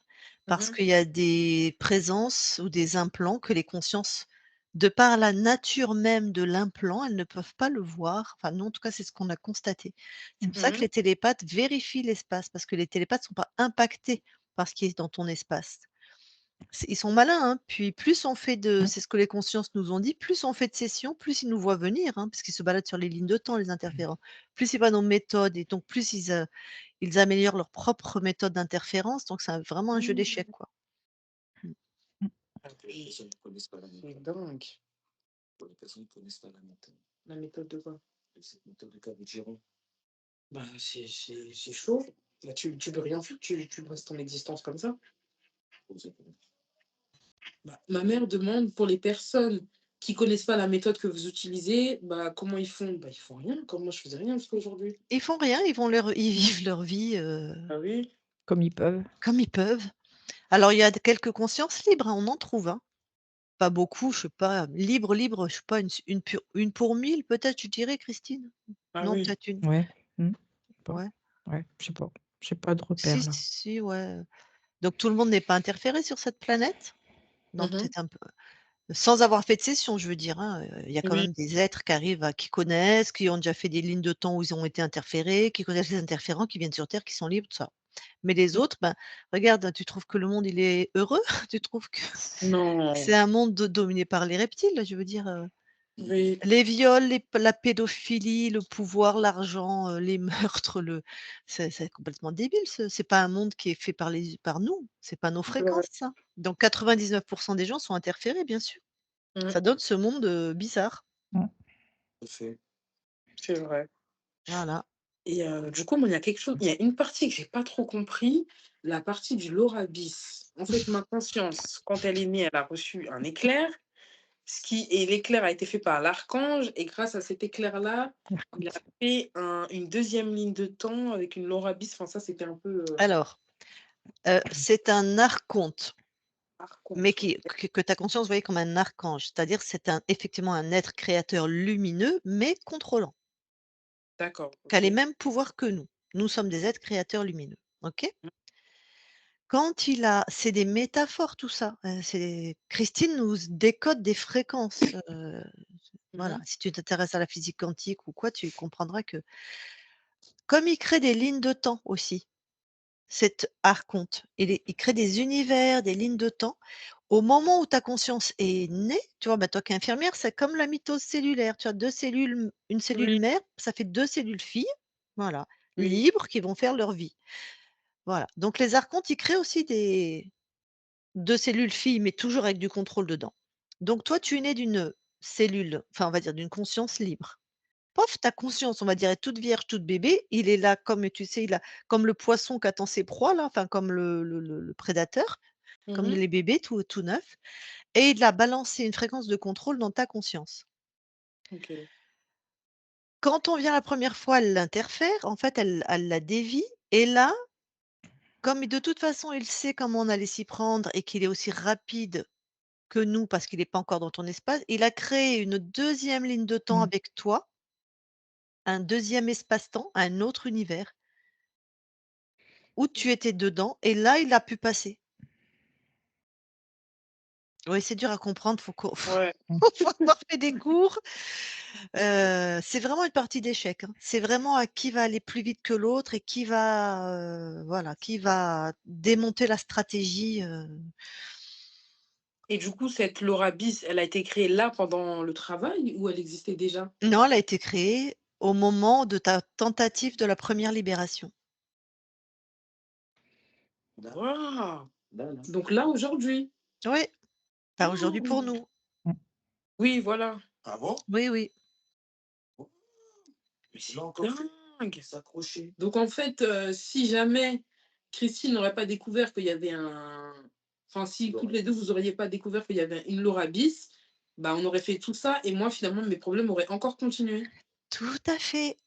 parce Mmh. qu'il y a des présences ou des implants que les consciences, de par la nature même de l'implant, elles ne peuvent pas le voir. Enfin, nous, en tout cas, c'est ce qu'on a constaté. C'est pour ça que Mmh. les télépathes vérifient l'espace, parce que les télépathes ne sont pas impactés par ce qui est dans ton espace. Ils sont malins, hein. Puis plus on fait de Mmh. c'est ce que les consciences nous ont dit, plus on fait de sessions, plus ils nous voient venir, hein, parce qu'ils se baladent sur les lignes de temps, les interférents. Plus ils voient nos méthodes et donc plus ils améliorent leur propre méthode d'interférence, donc c'est vraiment un jeu d'échecs, Mmh. quoi. Mmh. Mmh. Ah Les oui, personnes ne connaissent pas la c'est méthode. dingue. Pour les personnes qui ne connaissent pas la méthode. La méthode de quoi? De cette méthode de Kabuchiro. Bah, c'est chaud. Là, tu peux rien faire, tu passes ton existence comme ça. Vous êtes- Bah, ma mère demande pour les personnes qui connaissent pas la méthode que vous utilisez, bah, comment ils font? Bah, ils font rien, comme moi je faisais rien jusqu'à aujourd'hui. Ils font rien, ils vivent leur vie, Ah oui? Comme ils peuvent. comme ils peuvent. Alors il y a quelques consciences libres, hein, on en trouve, hein. Pas beaucoup, je sais pas, libre, je sais pas, une pour 1000 peut-être, tu dirais, Christine? Ah Non, oui. peut-être une Ouais. Mmh. Pas ouais. ouais, je sais pas. J'ai pas de Si, repères là. si, ouais. Donc tout le monde n'est pas interféré sur cette planète? Non, Mmh. peut-être un peu. Sans avoir fait de session, je veux dire, hein, il y a quand Oui. même des êtres qui arrivent qui connaissent, qui ont déjà fait des lignes de temps où ils ont été interférés, qui connaissent les interférents, qui viennent sur terre, qui sont libres, tout ça. Mais les autres, ben, regarde, tu trouves que le monde, il est heureux? Tu trouves que c'est Non. un monde dominé par les reptiles? Je veux dire, Oui. les viols, la pédophilie, le pouvoir, l'argent, les meurtres, c'est complètement débile c'est pas un monde qui est fait par nous, c'est pas nos C'est vrai. fréquences ça. Donc 99 des gens sont interférés bien sûr. Mmh. Ça donne ce monde, bizarre. Mmh. Tout à fait. C'est vrai. Voilà. Et du coup, moi, il y a une partie que j'ai pas trop compris, la partie du Lorabis. En fait, ma conscience, quand elle est née, elle a reçu un éclair, et l'éclair a été fait par l'archange et grâce à cet éclair-là, il a Mercredi. fait une deuxième ligne de temps avec une Lorabis. Enfin ça, c'était un peu, Alors, c'est un archonte, mais archange. que ta conscience voyait comme un archange, c'est-à-dire c'est effectivement un être créateur lumineux, mais contrôlant, D'accord, qui a les OK. mêmes pouvoirs que nous. Nous sommes des êtres créateurs lumineux, OK? Mmh. Quand il a c'est des métaphores tout ça, c'est Christine nous décode des fréquences, voilà. Mmh. Si tu t'intéresses à la physique quantique ou quoi, tu comprendras que comme il crée des lignes de temps aussi, cet archonte, il crée des univers, des lignes de temps. Au moment où ta conscience est née, tu vois, bah, toi qui es infirmière, c'est comme la mitose cellulaire. Tu as 2 cellules, une cellule Oui, mère, ça fait 2 cellules filles, voilà, oui, libres qui vont faire leur vie. Voilà. Donc les archontes, ils créent aussi des 2 cellules filles, mais toujours avec du contrôle dedans. Donc toi, tu es né d'une cellule, enfin, on va dire d'une conscience libre. Pof, ta conscience, on va dire, est toute vierge, toute bébé, il est là comme tu sais, il a comme le poisson qui attend ses proies là, enfin comme le prédateur, comme mmh. les bébés tout neufs et il a balancé une fréquence de contrôle dans ta conscience. OK. Quand on vient la première fois, elle l'interfère, en fait, elle la dévie et là, comme de toute façon, il sait comment on allait s'y prendre et qu'il est aussi rapide que nous parce qu'il est pas encore dans ton espace, il a créé une deuxième ligne de temps Mmh. avec toi, un deuxième espace-temps, un autre univers où tu étais dedans et là, il a pu passer. Oui, c'est dur à comprendre, faut qu'on faut Ouais. faut avoir fait des cours. C'est vraiment une partie d'échecs, hein. C'est vraiment à qui va aller plus vite que l'autre et qui va, voilà, qui va démonter la stratégie, Et du coup, cette Laura Bis, elle a été créée là pendant le travail ou elle existait déjà? Non, elle a été créée au moment de ta tentative de la première libération. Là, Waouh! là, là. Donc là, aujourd'hui? Oui, pas aujourd'hui pour Oh! nous. Mmh. Oui, voilà. Ah bon? Oui, oui. Oh, Mais tu l'as c'est encore fait dingue! s'accrocher. Donc en fait, si jamais Christine n'aurait pas découvert qu'il y avait un enfin si toutes Laura les 2 vous auriez pas découvert qu'il y avait une Laura Bis, bah, on aurait fait tout ça et moi finalement mes problèmes auraient encore continué. Tout à fait.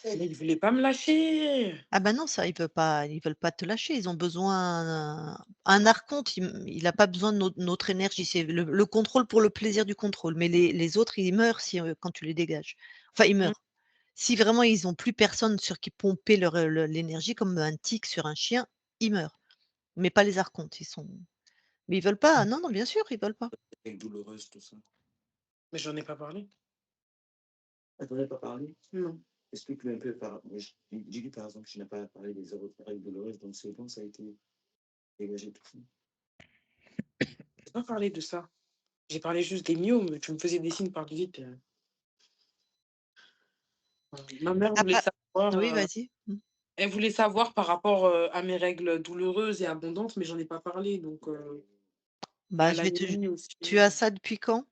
Mais ils voulaient pas me lâcher! Ah bah non, ça, ils veulent pas te lâcher. Ils ont besoin un archonte, il a pas besoin de notre énergie. C'est le contrôle pour le plaisir du contrôle. Mais les autres, ils meurent si, quand tu les dégages. Enfin, ils Mmh. meurent. Si vraiment ils ont plus personne sur qui pomper l'énergie comme un tic sur un chien, ils meurent. Mais pas les archontes, mais ils veulent pas. Non, non, bien sûr, ils veulent pas. avec douloureuse, tout ça. Mais j'en ai pas parlé. Ah, t'en as pas parlé? Non. Explique-lui un peu par. Moi, dis-lui par exemple que tu n'as pas parlé des règles douloureuses, donc c'est bon, ça a été dégagé tout ça. J'ai pas parlé de ça. J'ai parlé juste des myomes, tu me faisais des signes par le vide, ma mère Ah voulait bah savoir, oui, vas-y. Mmh. elle voulait savoir par rapport, à mes règles douloureuses et abondantes, mais j'en ai pas parlé donc Bah, elle je a vais te mis aussi, tu as ça depuis quand?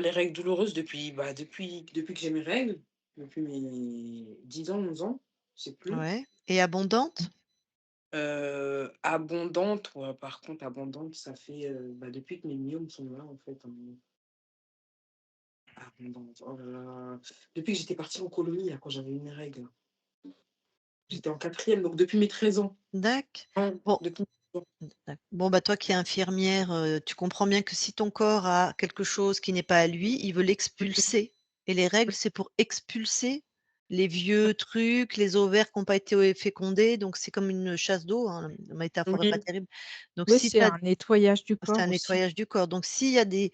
les règles douloureuses depuis, bah, depuis que j'ai mes règles, depuis mes 10 ans, 11 ans, je sais plus. Ouais, et abondante? Abondante, ouais, par contre abondante, ça fait, bah, depuis que mes myomes sont là en fait, abondante, oh là là, depuis que j'étais partie en colonie là, quand j'avais eu mes règles. J'étais en quatrième, donc depuis mes 13 ans. Dac Non, bon. depuis mes 13 ans. Bon, bah, toi qui es infirmière, tu comprends bien que si ton corps a quelque chose qui n'est pas à lui, il veut l'expulser et les règles, c'est pour expulser les vieux trucs, les ovaires qui ont pas été, fécondés, donc c'est comme une chasse d'eau, hein, la métaphore est pas Oui, terrible. Donc Oui, si c'est tu as un nettoyage du c'est un corps aussi. nettoyage du corps, donc s'il y a des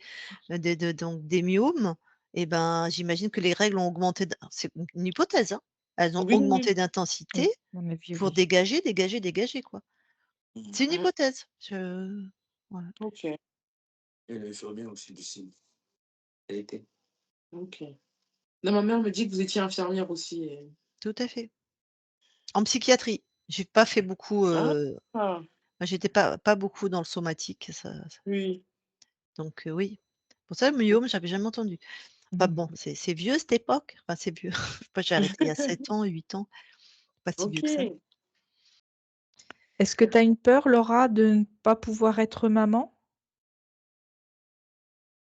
myomes et ben, j'imagine que les règles ont augmenté c'est une hypothèse, hein. Elles ont oui, augmenté oui. d'intensité Oui, à mon avis, pour oui. dégager, dégager, dégager, quoi. C'est une Mmh, hypothèse, voilà. OK, Et l'infirmière aussi du signe. Elle était. OK. Non, ma mère me dit que vous étiez infirmière aussi et Tout à fait. En psychiatrie, j'ai pas fait beaucoup, ah! moi j'étais pas beaucoup dans le somatique, Oui. donc oui. Pour ça, le myome, j'avais jamais entendu. Enfin bon, Mmh. c'est vieux cette époque, enfin c'est vieux. Moi j'ai arrêté il y a 7 ans, 8 ans, pas si vieux que ça. OK. Est-ce que tu as une peur, Laura, de ne pas pouvoir être maman?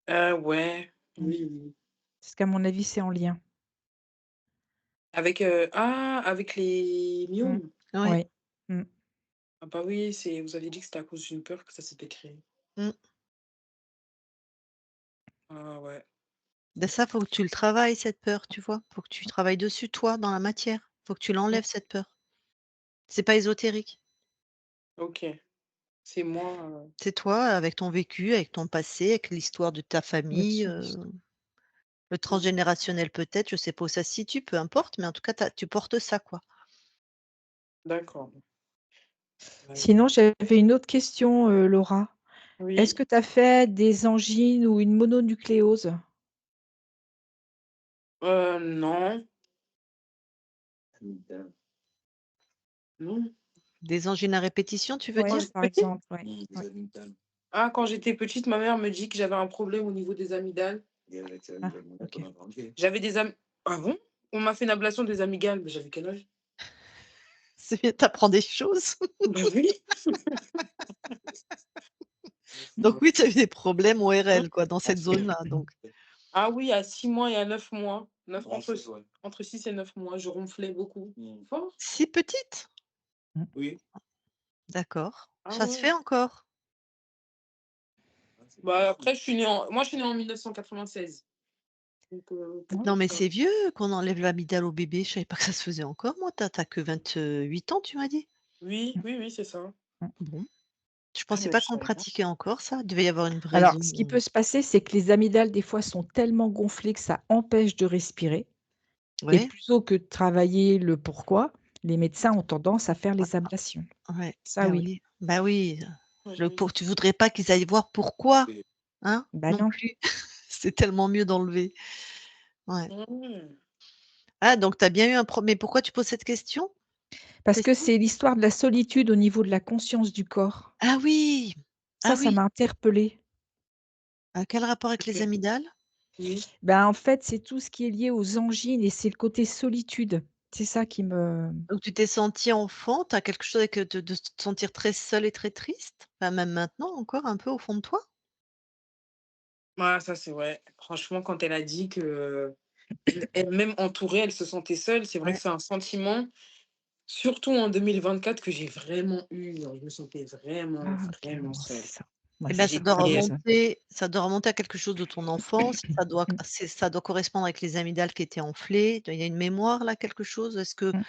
Ouais. Mmh. Oui, oui. Parce qu'à mon avis, c'est en lien. Avec, avec les Mmh. myomes? Ouais. Ouais. Mmh. Ah bah oui, c'est vous avez dit que c'était à cause d'une peur que ça s'était créé. Mmh. Ah ouais. Ben ça, faut que tu le travailles cette peur, tu vois? Faut que tu travailles dessus toi, dans la matière. Faut que tu Mmh. l'enlèves cette peur. C'est pas ésotérique. OK. C'est moi, C'est toi avec ton vécu, avec ton passé, avec l'histoire de ta Bien famille, sûr. le mmh, transgénérationnel peut-être, je sais pas où ça se situe, peu importe, mais en tout cas tu portes ça, quoi. d'accord. Ouais. Sinon, j'avais une autre question, Laura. Est-ce Oui, que tu as fait des angines ou une mononucléose? non, Amygdale. non. Des angines à répétition, tu veux Oui, Quand dire? j'étais par petite? exemple, ouais. Les Ouais. amygdales. Quand j'étais petite, ma mère me dit que j'avais un problème au niveau des amygdales. Les Ah, amygdales, on OK. a grandi. J'avais des am Ah bon? On m'a fait une ablation des amygdales, mais j'avais quel âge? C'est bien, tu des choses. Bah oui. Donc oui, tu as eu des problèmes Mmh. ORL quoi, dans cette Branché, zone-là donc. Ah oui, à 6 mois et à 9 mois, 9 branché, ouais. entre 6 et 9 mois, je ronflais beaucoup. Mmh. Fort? Si petite? Mmh. Oui. D'accord. Ah Ça se ouais. fait encore? Ah, c'est Bah, possible. après je suis née en 1996, donc Ouais. Non peut-être mais ça. c'est vieux qu'on enlève l'amygdale au bébé, je savais pas que ça se faisait encore moi. Tu as que 28 ans tu m'as dit? Oui, Mmh. oui, oui, c'est ça. Mmh. Bon. Je Ah, pensais mais pas je qu'on savais pas. pratiquait encore ça. Il devait y avoir une Alors, raison, ce qui peut se passer, c'est que les amygdales, des fois, sont tellement gonflées que ça empêche de respirer et ouais, plutôt que de travailler le pourquoi, les médecins ont tendance à faire les ablations. ouais, Ça, bah oui. oui, bah oui, Ouais, le j'imagine. pour tu voudrais pas qu'ils aillent voir pourquoi, hein? Bah, Non non, plus. C'est tellement mieux d'enlever. Ouais. Ah ouais. Ah donc tu as bien eu un mais pourquoi tu poses cette question parce que précise? c'est l'histoire de la solitude au niveau de la conscience du corps. Ah oui! Ah Ça oui! m'a interpellée. Quel rapport avec les Ok. amygdales? Oui. Ben, en fait, c'est tout ce qui est lié aux angines et c'est le côté solitude. C'est ça qui me Donc tu t'es sentie enfant, tu as quelque chose avec, de te sentir très seule et très triste? Enfin même maintenant encore un peu au fond de toi? Ah, ça, c'est vrai. Franchement, quand elle a dit que elle-même entourée, elle se sentait seule, c'est vrai que Ouais. c'est un sentiment, surtout en 2024, que j'ai vraiment eu. Genre, je me sentais vraiment, ah OK, vraiment moi, c'est seule. ça. Moi, Et c'est ben ça, ça J'étais résonne. ça doit remonter à quelque chose de ton enfance, Mmh, ça doit correspondre avec les amygdales qui étaient enflées. Il y a une mémoire là, quelque chose? mmh,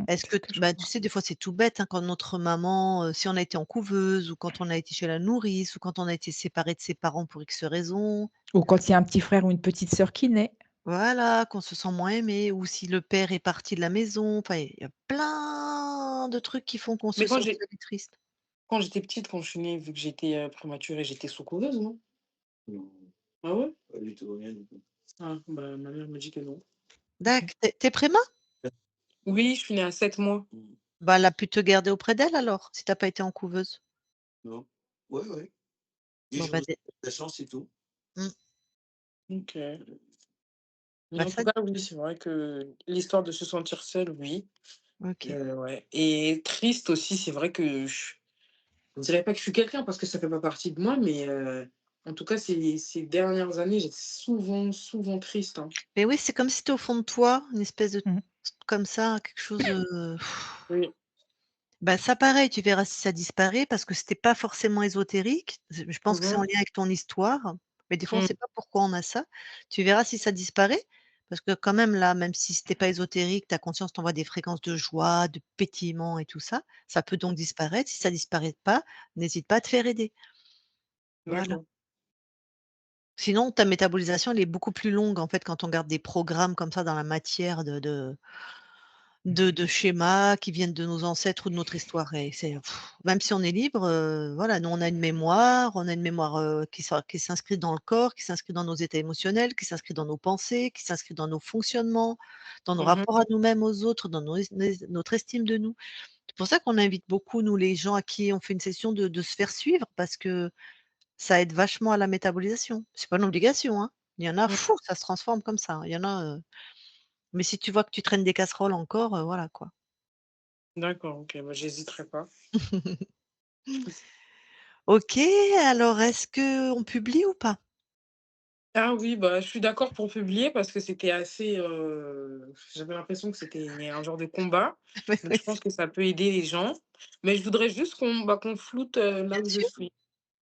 Est-ce c'est que ce t que je bah, tu crois. sais, des fois, c'est tout bête, hein, quand notre maman, si on a été en couveuse ou quand on a été chez la nourrice ou quand on a été séparé de ses parents pour X raisons, Ou quand il y a un petit frère ou une petite sœur qui naît. voilà, qu'on se sent moins aimé ou si le père est parti de la maison, enfin, il y a plein de trucs qui font qu'on se mais sent seul et triste. quand j'étais petite, quand je suis née, vu que j'étais, prématurée, j'étais sous couveuse, non? Non, Ah ouais? pas du tout, rien du tout. Ah, bah, ma mère me dit que non. OK. Tu es préma? Oui, je suis née à 7 mois. Bah, elle a pu te garder auprès d'elle alors, si tu as pas été en couveuse? Non. Ouais, ouais. Et Bon, j'ai bah, reçu la chance et tout. mmh, OK. Mais bah, en tout ça cas, oui, c'est vrai que l'histoire de se sentir seule, oui, OK. ouais, et triste aussi, c'est vrai que je dirais pas que je suis quelqu'un parce que ça fait pas partie de moi, mais en tout cas, ces dernières années, j'étais souvent, souvent triste, hein. Mais oui, c'est comme si tu au fond de toi, une espèce de Mmh. comme ça, quelque chose, Oui. bah, ça pareil, tu verras si ça disparaît parce que c'était pas forcément ésotérique. Je pense que c'est en Mmh. lien avec ton histoire, mais des fois on Mmh. sait pas pourquoi on a ça. Tu verras si ça disparaît parce que quand même là, même si c'était pas ésotérique, ta conscience t'envoie des fréquences de joie, de pétillement et tout ça. Ça peut donc disparaître. Si ça disparaît pas, n'hésite pas à te faire aider. Voilà. D'accord. Sinon ta métabolisation, elle est beaucoup plus longue en fait quand on garde des programmes comme ça dans la matière de schémas qui viennent de nos ancêtres ou de notre histoire et c'est même si on est libre, voilà, nous on a une mémoire, qui s'inscrit dans le corps, qui s'inscrit dans nos états émotionnels, qui s'inscrit dans nos pensées, qui s'inscrit dans nos fonctionnements, dans nos Mmh. rapports à nous-mêmes, aux autres, dans notre estime de nous. C'est pour ça qu'on invite beaucoup, nous, les gens à qui on fait une session de se faire suivre parce que ça aide vachement à la métabolisation. C'est pas une obligation, hein. Il y en a, Mmh. fou, ça se transforme comme ça, hein. Il y en a, mais si tu vois que tu traînes des casseroles encore, voilà quoi. D'accord, OK, bah, j'hésiterai pas. OK, alors est-ce qu'on publie ou pas? Ah oui, bah, je suis d'accord pour publier parce que c'était assez, j'avais l'impression que c'était un genre de combat, Oui, donc oui, je pense que ça peut aider les gens. Mais je voudrais juste qu'on floute, là bien où je sûr. suis.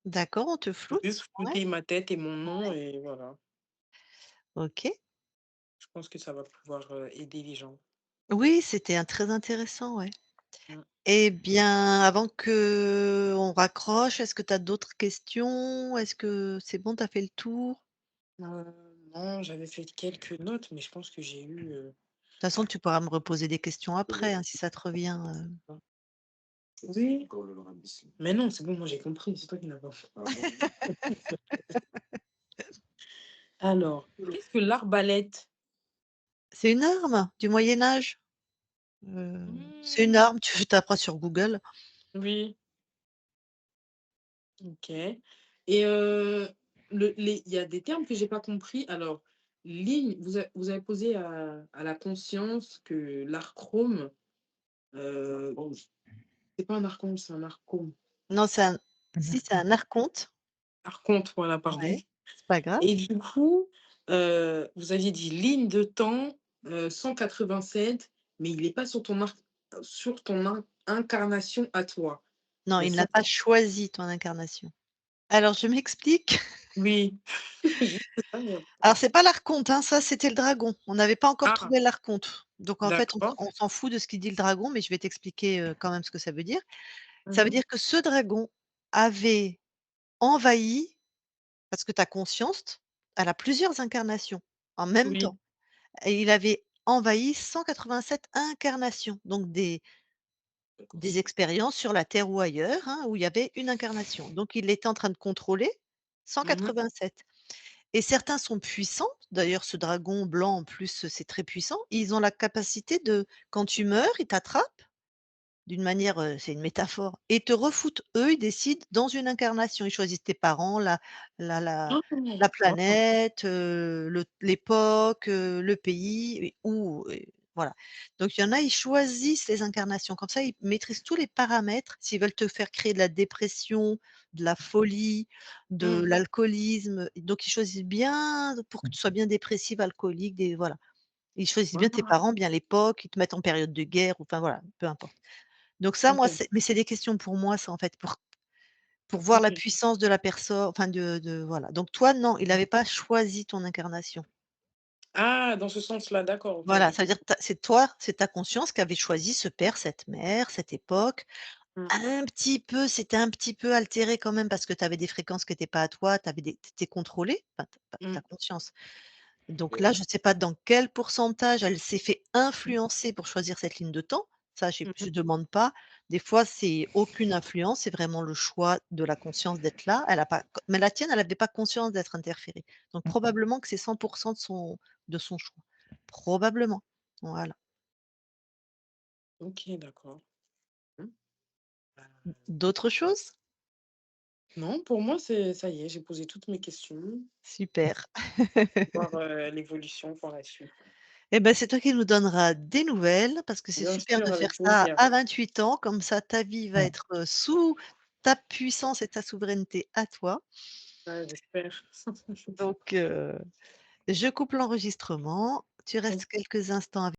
D'accord, on te floute. Juste Ouais, flouter ma tête et mon nom et voilà. OK. Je pense que ça va pouvoir, aider les gens. Oui, c'était un très intéressant, ouais. Mmh. Eh bien, avant qu'on raccroche, est-ce que tu as d'autres questions? Est-ce que c'est bon, tu as fait le tour? Non, j'avais fait quelques notes, mais je pense que j'ai eu, De toute façon, tu pourras me reposer des questions après, hein, si ça te revient, oui, Encore le ramisme. mais non, c'est bon, moi j'ai compris, c'est toi qui n'as pas. Ah bon? Alors, qu'est-ce que l'arbalète? C'est une arme du Moyen Âge. C'est une Mmh, arme, tu taperas sur Google. oui, OK, et il y a des termes que j'ai pas compris. Alors, ligne, vous avez posé à la conscience que l'archrome, heu, Rose. c'est pas un archrome, c'est un archrome. Non, c'est un Mmh si, c'est mh. un archonte. Archonte, voilà, pardon. Ouais, c'est pas grave. Et du coup, vous aviez dit ligne de temps, 187, mais il est pas sur ton incarnation à toi. Non, Le il n'a 100. pas choisi ton incarnation. Alors je m'explique. Oui, juste ça, mais Alors c'est pas l'archonte, hein, ça c'était le dragon. On n'avait pas encore ah! trouvé l'archonte. Donc en fait, D'accord. on s'en fout de ce qu'il dit le dragon, mais je vais t'expliquer, quand même ce que ça veut dire. Ça veut Mmh. dire que ce dragon, avait envahi parce que ta conscience, elle a plusieurs incarnations en même Oui. temps et il avait envahi 187 incarnations, donc D'accord. des expériences sur la Terre ou ailleurs, hein, où il y avait une incarnation. Donc il était en train de contrôler Mmh. 187 et certains sont puissants. D'ailleurs, ce dragon blanc, en plus, c'est très puissant. Ils ont la capacité de quand tu meurs, ils t'attrapent d'une manière, c'est une métaphore et te refoutent. Eux, ils décident dans une incarnation. Ils choisissent tes parents, la la Oh! la Waouh! planète, l'époque, le pays et où et voilà. Donc il y en a, ils choisissent les incarnations. Comme ça, ils maîtrisent tous les paramètres. S'ils veulent te faire créer de la dépression, de la folie, de Mmh. l'alcoolisme, donc ils choisissent bien pour que tu sois bien dépressive, alcoolique, des voilà. Ils choisissent bien tes Waouh! parents, bien l'époque, ils te mettent en période de guerre, ou enfin voilà, peu importe. Donc ça, moi, OK, c'est des questions pour moi, ça, en fait, pour voir la OK. puissance de la personne, enfin de voilà. Donc toi, non, il Mmh. avait pas choisi ton incarnation. Ah, dans ce sens-là, d'accord, OK, Voilà, j'ai ça veut dire compris. que c'est toi, c'est ta conscience qui avait choisi ce père, cette mère, cette époque. Mmh. Un petit peu, c'était un petit peu altéré quand même parce que tu avais des fréquences qui étaient pas à toi, tu étais contrôlée, enfin ta Mmh. conscience. Donc là, Ouais. je ne sais pas dans quel pourcentage elle s'est fait influencer pour choisir cette ligne de temps. Ça, Mmh je mh. demande pas. Des fois, c'est aucune influence, c'est vraiment le choix de la conscience d'être là. Elle a pas mais la tienne, elle avait pas conscience d'être interférée. Donc probablement que c'est 100 de son choix. Probablement. Voilà. OK, d'accord. Mmh. D'autres choses? Non, pour moi, c'est ça y est, j'ai posé toutes mes questions, Super. voir, l'évolution par la suite. Et ben, c'est toi qui nous donneras des nouvelles parce que c'est Bien super sûr, de faire avec ça plaisir. à 28 ans, comme ça ta vie va être, sous ta puissance et ta souveraineté à toi. Ouais, j'espère. Donc je coupe l'enregistrement, tu restes OK. quelques instants avec